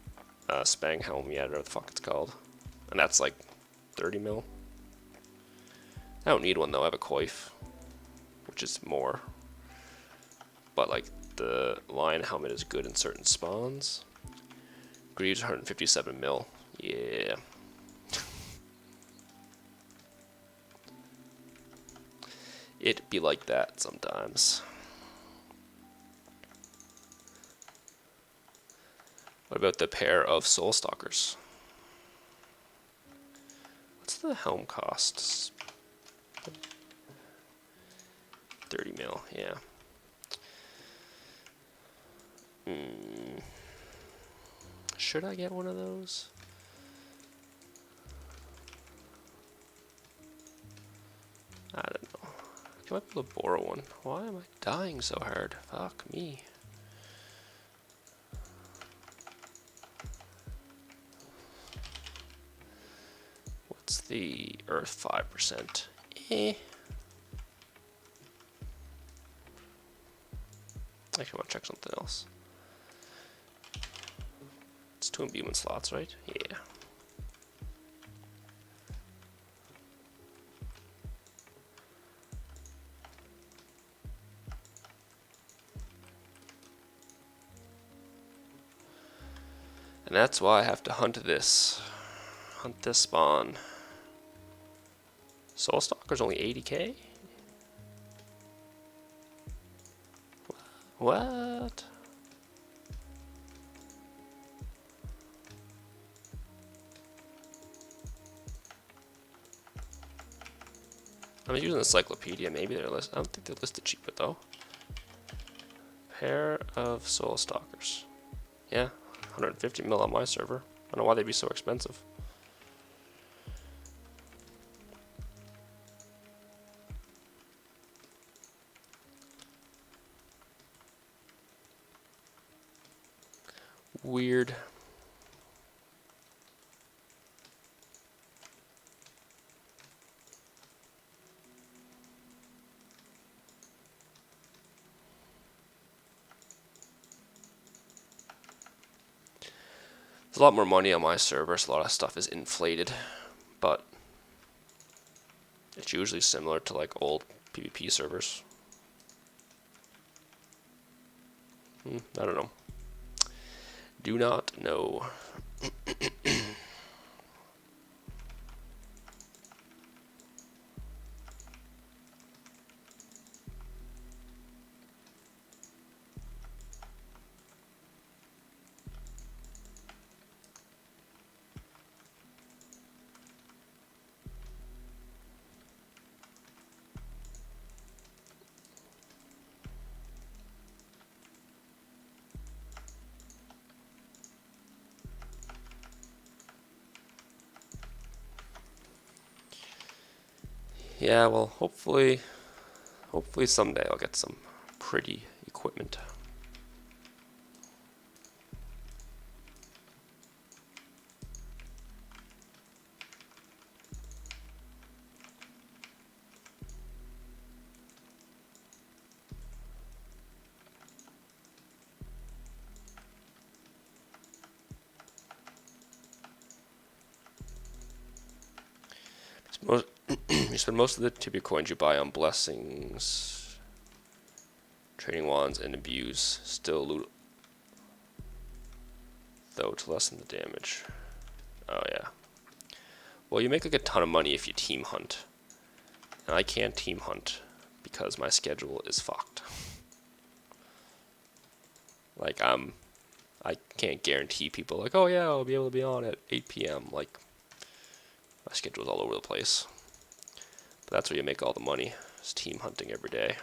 Spang Helm yet, or whatever the fuck it's called. And that's like 30 mil. I don't need one though, I have a Coif, which is more. But like, the Lion Helmet is good in certain spawns. Greaves 157 mil. Yeah. It be like that sometimes. What about the pair of Soul Stalkers? What's the helm cost? 30 mil, yeah. Should I get one of those? I don't know. I might be able to borrow one. Why am I dying so hard? Fuck me. What's the Earth 5%? Eh. Actually, I want to check something else. It's 2 imbuement slots, right? Yeah. And that's why I have to hunt this. Hunt this spawn. Soul Stalker's only 80k? What? I'm using the encyclopedia. Maybe they're listed. I don't think they're listed cheaper though. Pair of Soul Stalkers. Yeah, 150 mil on my server. I don't know why they'd be so expensive. Weird. There's a lot more money on my server, so a lot of stuff is inflated, but it's usually similar to like old PvP servers. I don't know. Do not know. Yeah, well, hopefully someday I'll get some pretty equipment. You spend most of the Tibia coins you buy on blessings, trading wands, and abuse. Still loot, though, to lessen the damage. Oh yeah. Well, you make like a ton of money if you team hunt, and I can't team hunt because my schedule is fucked. Like I can't guarantee people like, oh yeah, I'll be able to be on at 8 p.m. Like my schedule's all over the place. But that's where you make all the money, is team hunting every day.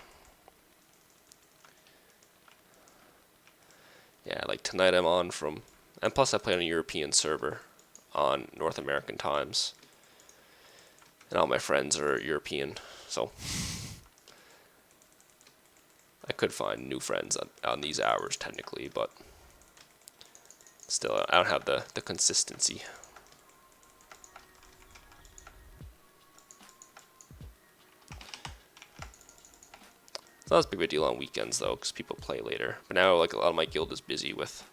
Yeah, like tonight I'm on from And plus I play on a European server on North American times. And all my friends are European, so I could find new friends on these hours technically, but still I don't have the consistency. It's not as big of a deal on weekends though, because people play later. But now, like, a lot of my guild is busy with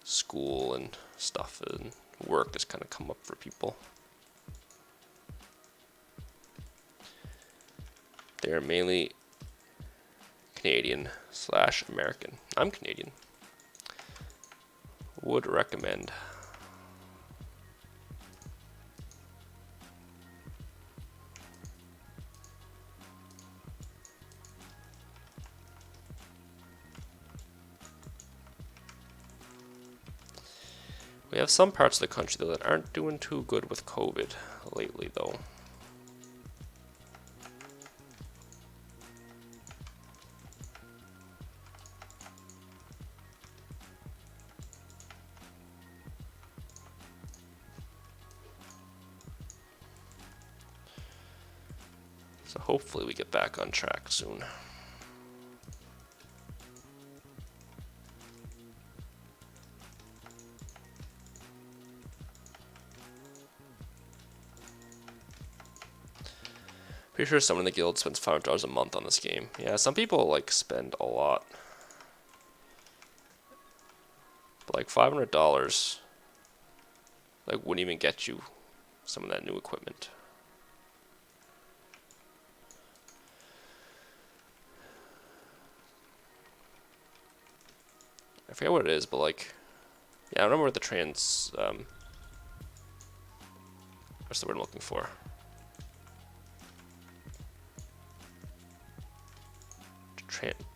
school and stuff, and work has kind of come up for people. They're mainly Canadian/American. I'm Canadian. Would recommend. We have some parts of the country though that aren't doing too good with COVID lately though. So hopefully we get back on track soon. Pretty sure someone in the guild spends $500 a month on this game. Yeah, some people like spend a lot. But like $500 like wouldn't even get you some of that new equipment. I forget what it is, but like, yeah, I remember what the what's the word I'm looking for?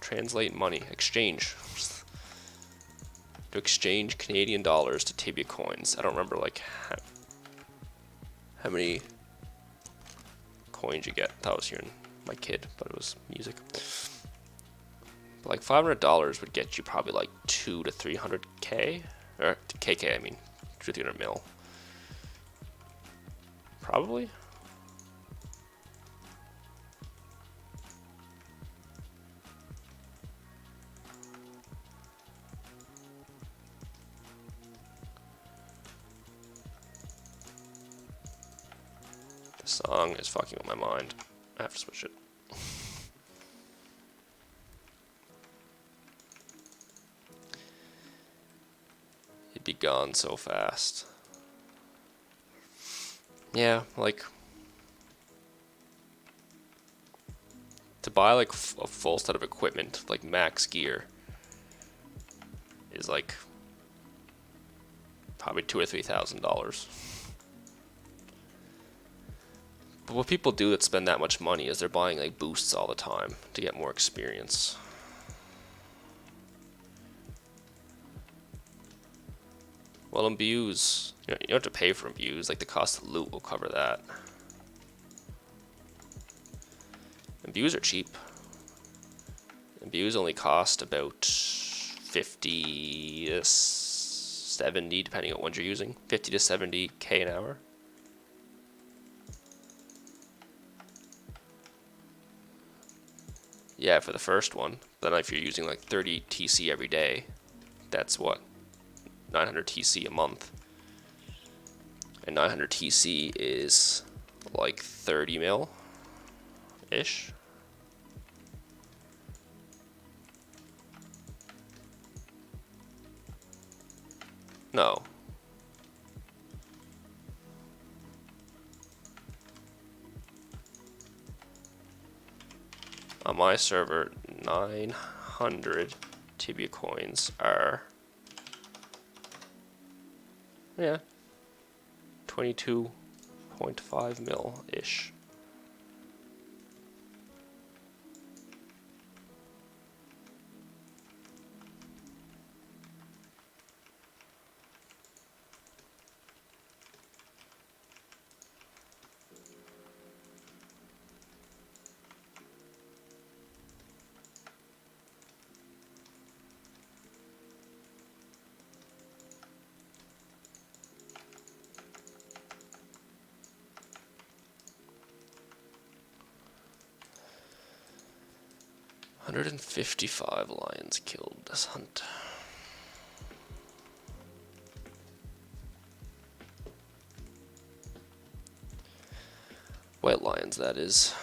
Translate money, exchange. To exchange Canadian dollars to Tibia coins. I don't remember like how many coins you get. I thought I was hearing my kid, but it was music. But like $500 would get you probably like 200 to 300k, or KK. I mean, 200 to 300 mil. Probably. This song is fucking with my mind. I have to switch it. It'd be gone so fast. Yeah, like to buy like a full set of equipment, like max gear, is like probably $2,000 or $3,000. But what people do that spend that much money is they're buying like boosts all the time to get more experience. Well, imbues, you don't have to pay for imbues, like the cost of loot will cover that. Imbues are cheap. Imbues only cost about 50 to 70, depending on what you're using. 50 to 70k an hour. Yeah, for the first one. Then if you're using like 30 TC every day, that's what? 900 TC a month. And 900 TC is like 30 mil-ish. No. On my server, 900 Tibia coins are, yeah, 22.5 mil-ish. 155 lions killed this hunt. White lions, that is.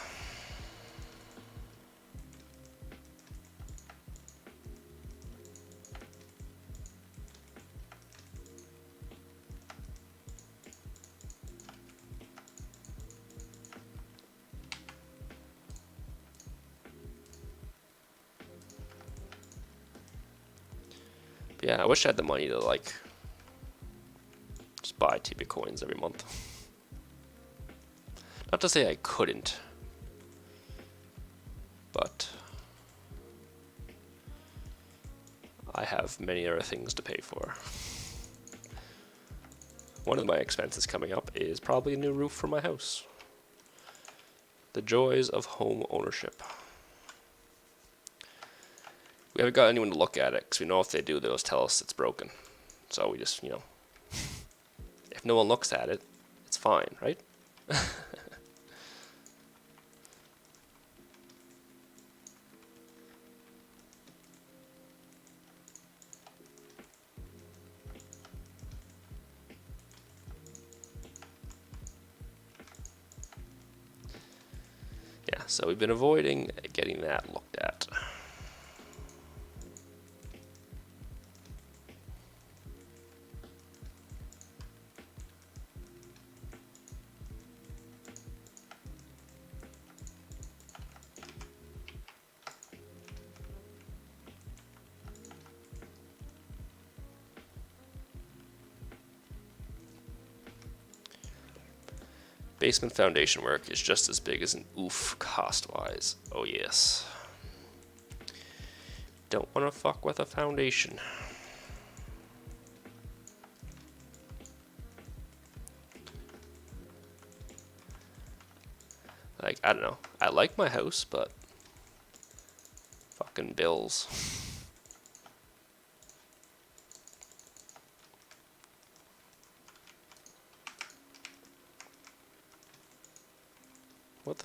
Yeah, I wish I had the money to, like, just buy TB coins every month. Not to say I couldn't, but I have many other things to pay for. One of my expenses coming up is probably a new roof for my house. The joys of home ownership. We haven't got anyone to look at it, because we know if they do, they'll just tell us it's broken. So we just, you know, if no one looks at it, it's fine, right? Yeah, so we've been avoiding getting that looked at. Basement foundation work is just as big as an oof cost-wise. Oh yes. Don't want to fuck with a foundation. Like, I don't know. I like my house, but fucking bills. What the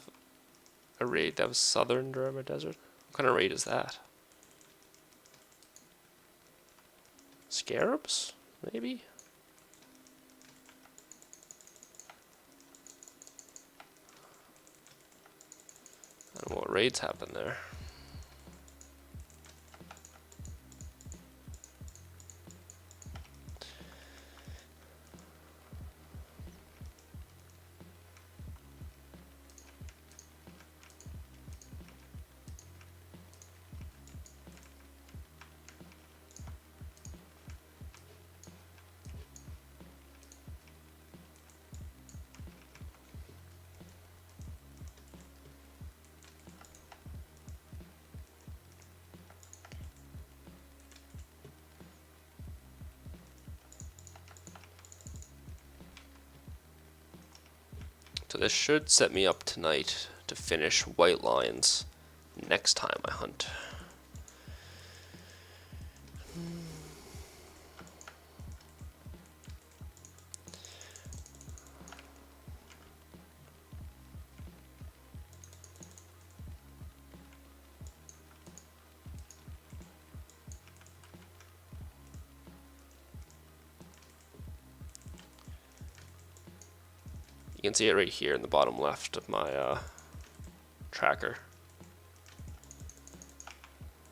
a raid that was southern Durham Desert? What kind of raid is that? Scarabs? Maybe? I don't know what raids happen there. So this should set me up tonight to finish white lions next time I hunt. You can see it right here in the bottom left of my tracker.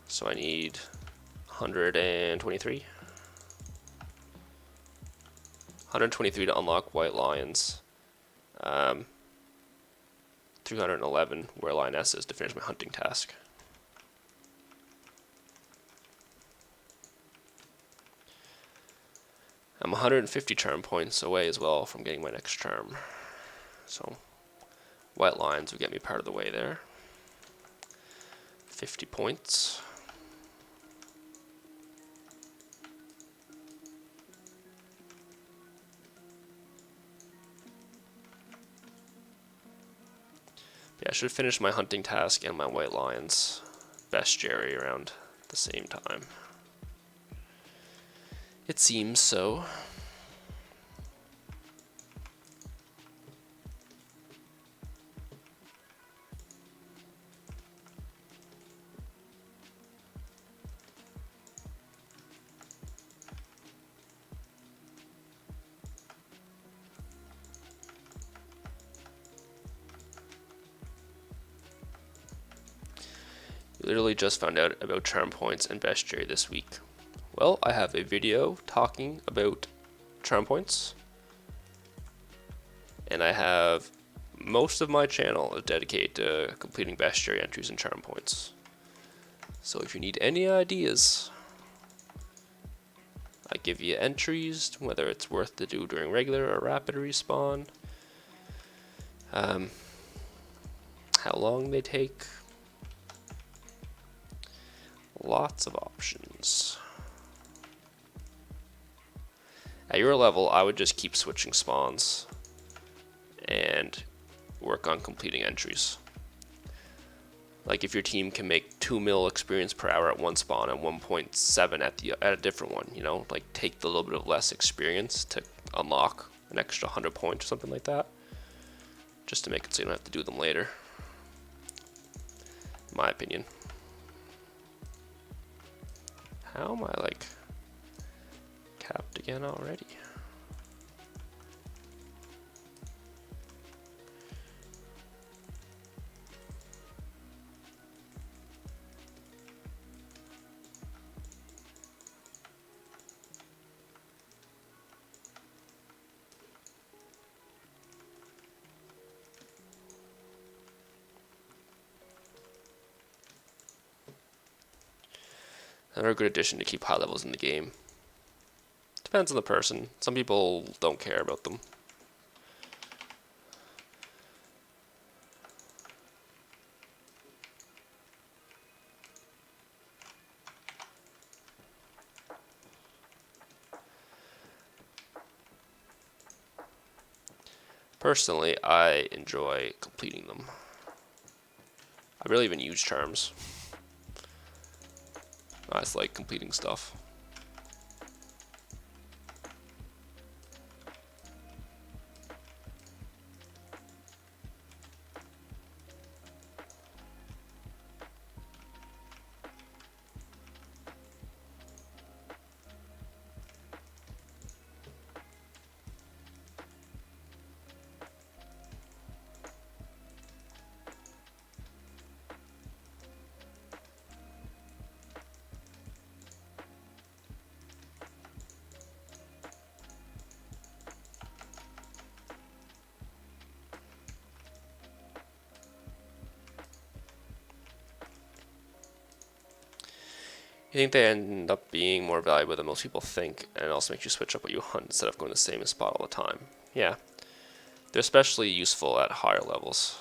So I need 123. 123 to unlock white lions. 311 Werelions S's to finish my hunting task. I'm 150 charm points away as well from getting my next charm. So, white lions will get me part of the way there. 50 points. Yeah, I should finish my hunting task and my white lions bestiary around the same time. It seems so. Literally just found out about charm points and bestiary this week. Well, I have a video talking about charm points, and I have most of my channel is dedicated to completing bestiary entries and charm points. So if you need any ideas, I give you entries, whether it's worth to do during regular or rapid respawn, how long they take, lots of options. At your level, I would just keep switching spawns and work on completing entries. Like if your team can make 2 mil experience per hour at one spawn and 1.7 at a different one, you know, like take the little bit of less experience to unlock an extra 100 points or something like that, just to make it so you don't have to do them later, in my opinion. How am I like capped again already? Another good addition to keep high levels in the game. Depends on the person. Some people don't care about them. Personally, I enjoy completing them. I barely even use charms. I just like completing stuff. I think they end up being more valuable than most people think, and it also makes you switch up what you hunt instead of going to the same spot all the time. Yeah, they're especially useful at higher levels.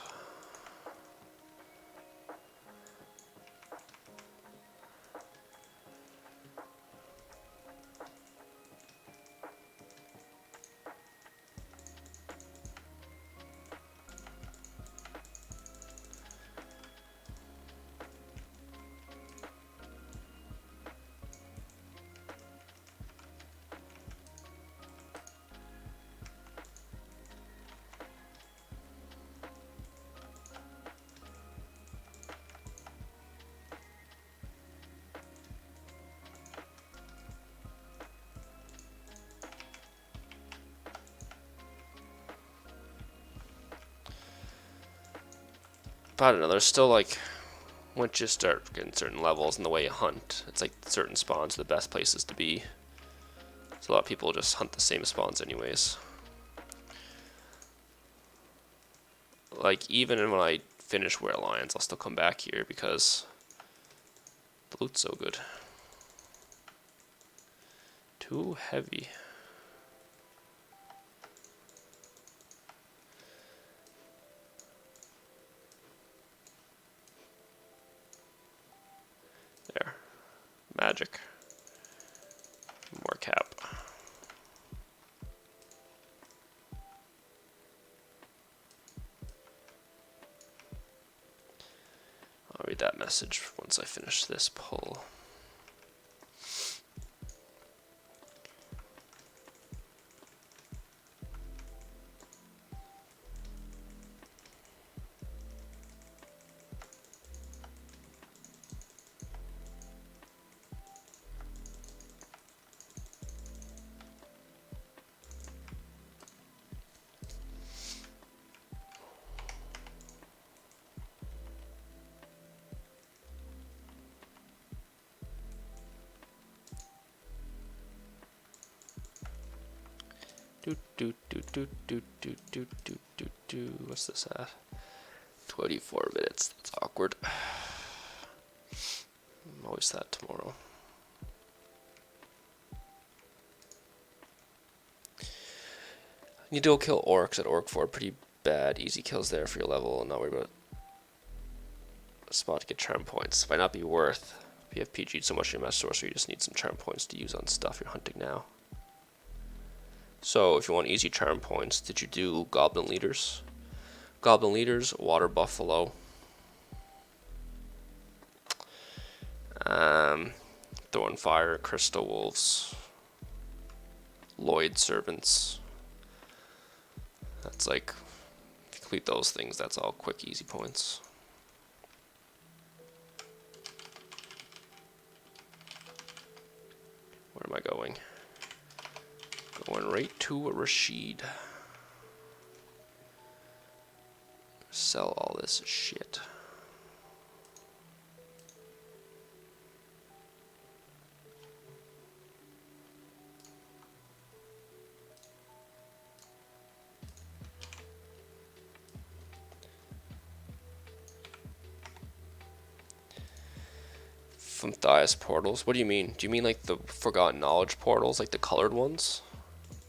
But I don't know, there's still like, once you start getting certain levels in the way you hunt, it's like certain spawns are the best places to be. So a lot of people just hunt the same spawns anyways. Like even when I finish Werelions, I'll still come back here because the loot's so good. Too heavy. There. Magic. More cap. I'll read that message once I finish this pull. What's this at? 24 minutes. That's awkward. I'm always that tomorrow. You do kill orcs at Orc Ford. Pretty bad. Easy kills there for your level. Not worry about a spot to get charm points. Might not be worth if you have PG'd so much in your Master Sorcerer. You just need some charm points to use on stuff you're hunting now. So, if you want easy charm points, did you do Goblin Leaders? Goblin Leaders, Water Buffalo, Thornfire, Crystal Wolves, Lloyd Servants. That's like, if you complete those things, that's all quick, easy points. Where am I going? Going right to Rashid. Sell all this shit. From Thias portals? What do you mean? Do you mean like the Forgotten Knowledge portals, like the colored ones?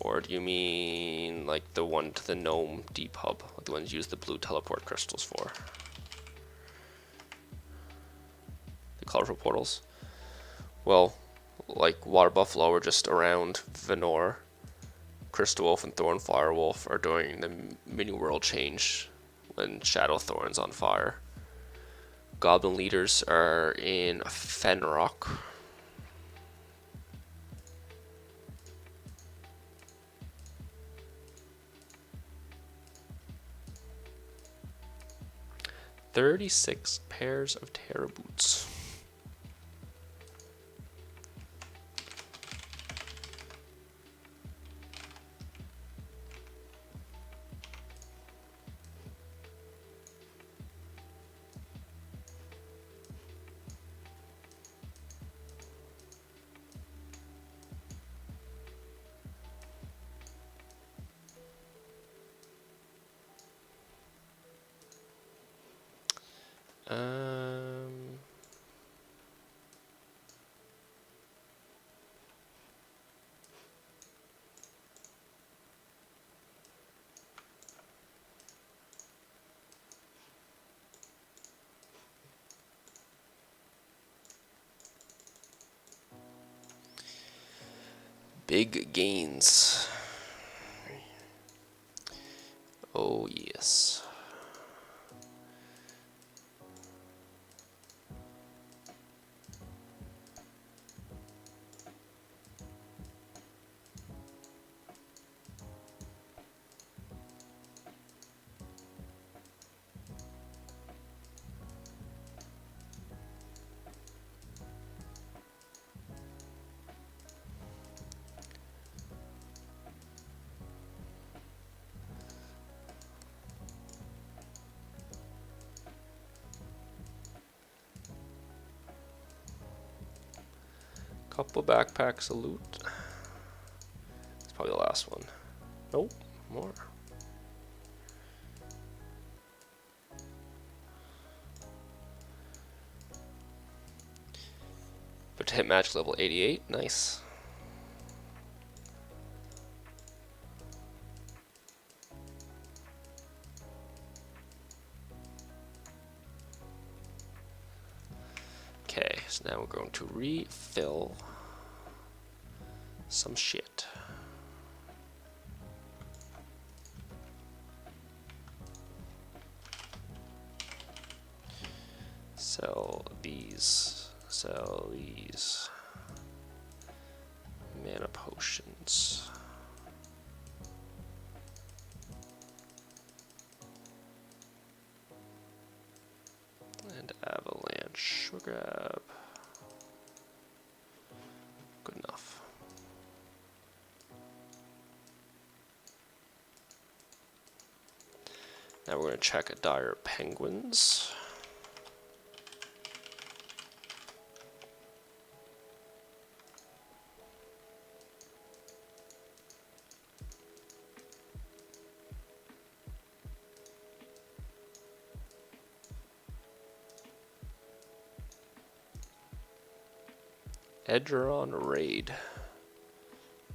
Or do you mean like the one to the Gnome Deep Hub, like the ones you use the blue teleport crystals for? The colorful portals? Well, like Water Buffalo are just around Venor. Crystal Wolf and Thornfire Wolf are doing the mini world change when Shadowthorn's on fire. Goblin Leaders are in Fenrock. $36 pairs of Terra boots. Big gains. Oh yes. Couple backpacks of loot. It's probably the last one. Nope, more. But to hit magic level 88, nice. Okay, so now we're going to refill some shit. Sell these. Sell these. Mana potions. And avalanche. We'll grab. Good enough. Now we're going to check dire penguins. Edgeron raid.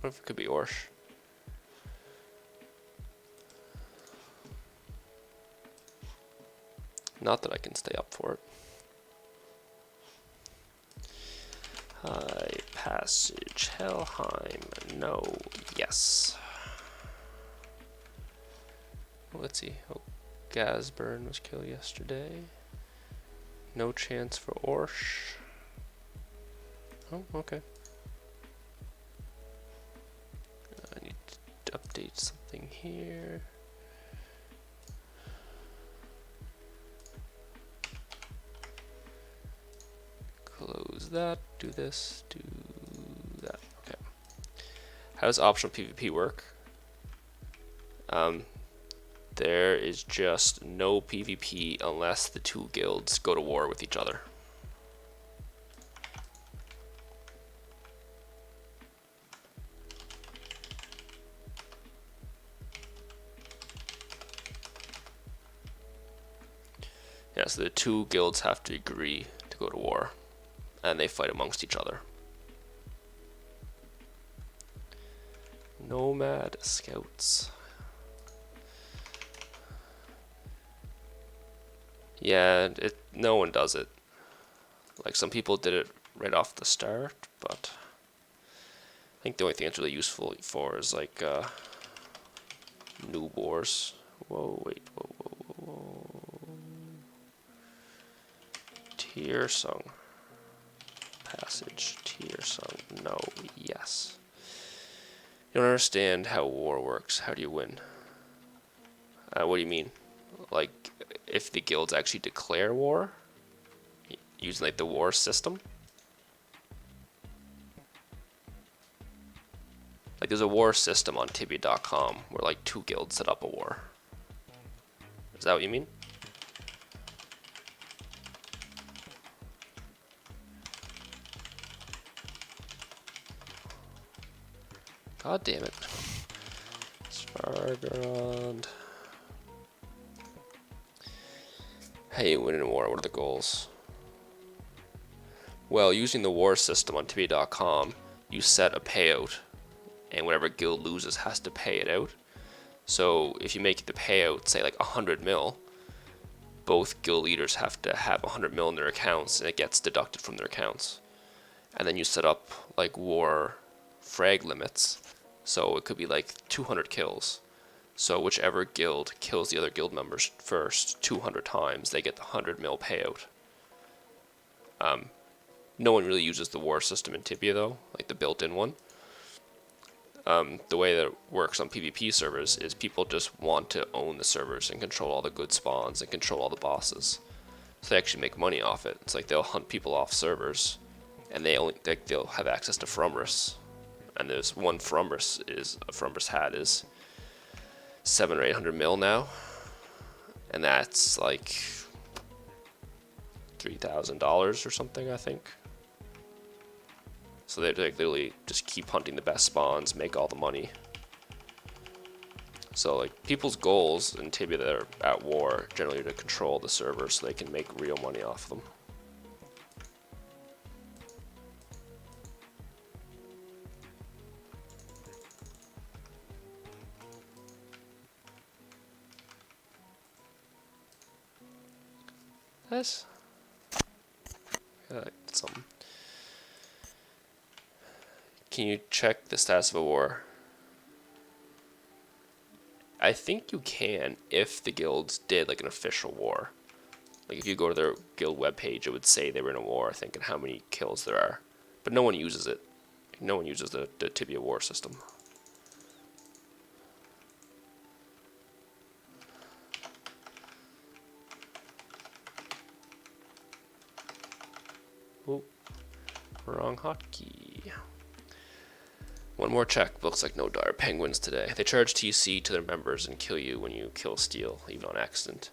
What if it could be Orsh? Not that I can stay up for it. High Passage, Helheim, no, yes. Let's see. Oh, Gasburn was killed yesterday. No chance for Orsh. Oh, okay. I need to update something here. Close that, do this, do that. Okay. How does optional PvP work? There is just no PvP unless the two guilds go to war with each other. Yeah, so the two guilds have to agree to go to war, and they fight amongst each other. Nomad Scouts. Yeah, no one does it. Like, some people did it right off the start, but I think the only thing it's really useful for is like noob wars. Whoa, wait, whoa. Tearsong. Passage, Tearsong, no, yes. You don't understand how war works. How do you win? What do you mean? Like, if the guilds actually declare war? Using like the war system? Like, there's a war system on Tibia.com where like two guilds set up a war. Is that what you mean? God damn it. Svargrond. Hey, winning a war, what are the goals? Well, using the war system on Tibia.com, you set a payout, and whatever guild loses has to pay it out. So if you make the payout, say like 100 mil, both guild leaders have to have 100 mil in their accounts, and it gets deducted from their accounts. And then you set up like war frag limits, so it could be like 200 kills. So whichever guild kills the other guild members first 200 times, they get the 100 mil payout. No one really uses the war system in Tibia though, like the built-in one. The way that it works on PvP servers is people just want to own the servers and control all the good spawns and control all the bosses. So they actually make money off it. It's like they'll hunt people off servers, and they'll have access to Frumris. And there's one Frumris hat is 700 or 800 mil now, and that's like $3,000 or something, I think. So they like literally just keep hunting the best spawns, make all the money. So like people's goals in Tibia that are at war generally are to control the server so they can make real money off them. Nice. I like something. Can you check the status of a war? I think you can if the guilds did like an official war. Like if you go to their guild webpage, it would say they were in a war, I think, and how many kills there are. But no one uses it. No one uses the Tibia war system. Oh, wrong hotkey. One more check. Looks like no dire penguins today. They charge TC to their members and kill you when you kill steel, even on accident.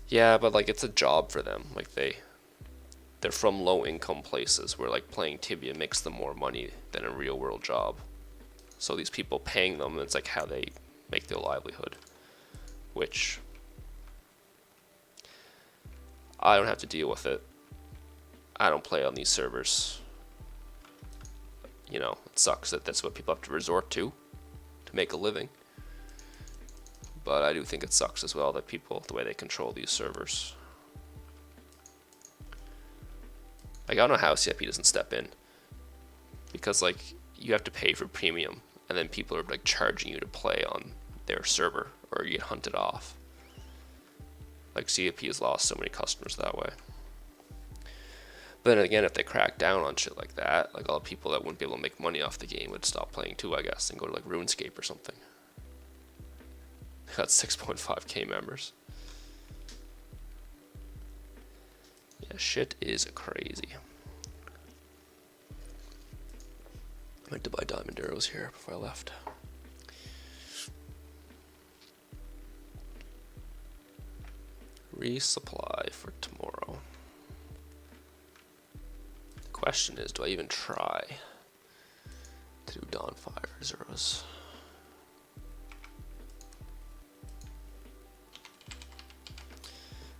Yeah, but like it's a job for them. Like they're from low income places where like playing Tibia makes them more money than a real world job. So these people paying them, it's like how they make their livelihood. Which I don't have to deal with it. I don't play on these servers. you know, it sucks that that's what people have to resort to make a living. But I do think it sucks as well that people, the way they control these servers. Like, I don't know how CIP doesn't step in. Because, like, you have to pay for premium, and then people are, like, charging you to play on their server, or you get hunted off. Like, CIP has lost so many customers that way. But then again, if they crack down on shit like that, like, all the people that wouldn't be able to make money off the game would stop playing too, I guess, and go to, like, RuneScape or something. They got 6.5k members. Yeah, shit is crazy. I meant to buy diamond arrows here before I left. Resupply for tomorrow. The question is, do I even try to do Dawn Fire Zeros?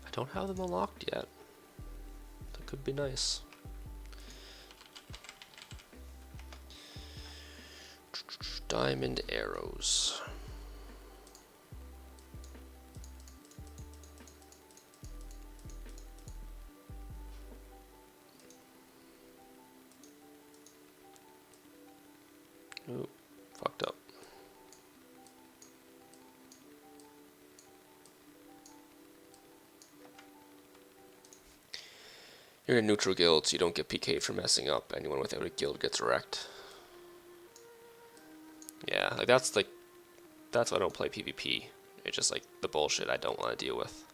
I don't have them unlocked yet. That could be nice. Diamond arrows. Ooh, fucked up. You're in neutral guilds, so you don't get PK for messing up. Anyone without a guild gets wrecked. Yeah, like that's why I don't play PvP. It's just like the bullshit I don't want to deal with.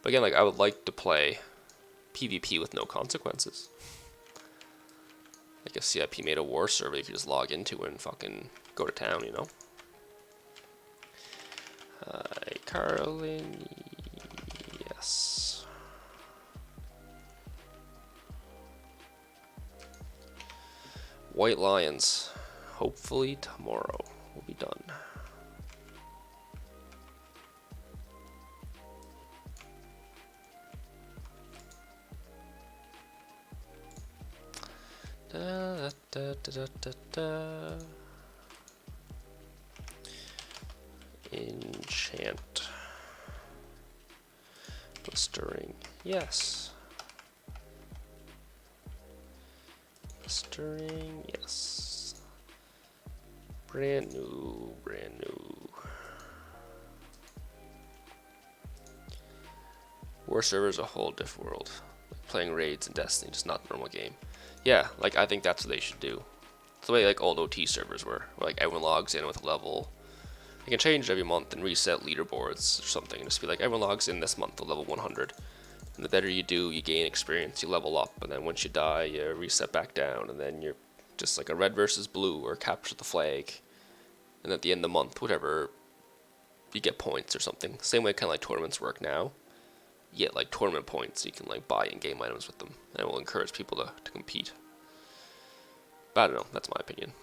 But again, like I would like to play PvP with no consequences. Like if CIP made a war server, you could just log into it and fucking go to town, you know? Hi, Carlin. Yes. White Lions. Hopefully tomorrow we'll be done. Da, da, da, da, da, da. Enchant. Blistering. Yes. Blistering. Yes. Brand new. Brand new. War server is a whole different world. Like playing raids and Destiny, just not the normal game. Yeah, like I think that's what they should do. It's the way like old OT servers were, where like everyone logs in with a level. You can change it every month and reset leaderboards or something. And just be like, everyone logs in this month to level 100. And the better you do, you gain experience, you level up. And then once you die, you reset back down. And then you're just like a red versus blue or capture the flag. And at the end of the month, whatever, you get points or something. Same way kind of like tournaments work now. You get like tournament points, you can like buy in-game items with them. And it will encourage people to compete. But I don't know, that's my opinion.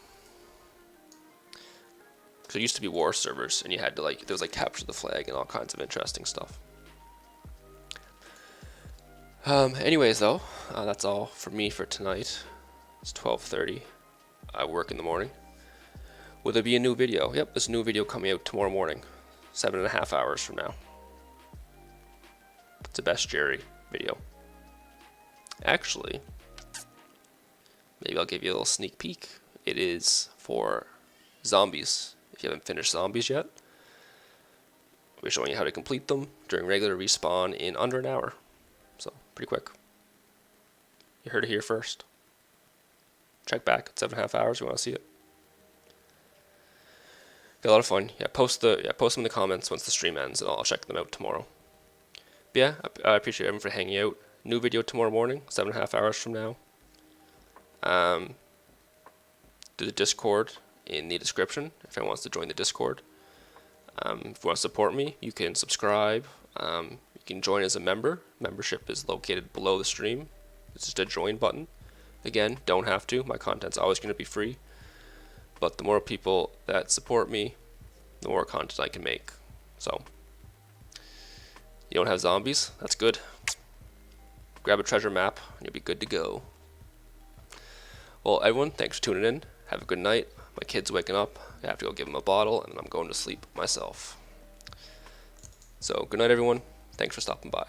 Because it used to be war servers, and you had to like, there was like capture the flag and all kinds of interesting stuff. Anyways though, that's all for me for tonight. It's 12:30. I work in the morning. Will there be a new video? Yep, there's a new video coming out tomorrow morning, 7.5 hours from now. It's a Bestiary video. Actually, maybe I'll give you a little sneak peek. It is for zombies. If you haven't finished zombies yet, we're showing you how to complete them during regular respawn in under an hour. So, pretty quick. You heard it here first. Check back at 7.5 hours if you want to see it. Be a lot of fun. Yeah, post them in the comments once the stream ends, and I'll check them out tomorrow. But yeah, I appreciate everyone for hanging out. New video tomorrow morning, 7.5 hours from now. Do the Discord in the description if anyone wants to join the Discord. If you want to support me, you can subscribe. You can join as a member. Membership is located below the stream. It's just a join button. Again, don't have to. My content's always going to be free. But the more people that support me, the more content I can make. So, you don't have zombies? That's good. Grab a treasure map, and you'll be good to go. Well, everyone, thanks for tuning in. Have a good night. My kid's waking up. I have to go give him a bottle, and I'm going to sleep myself. So, good night, everyone. Thanks for stopping by.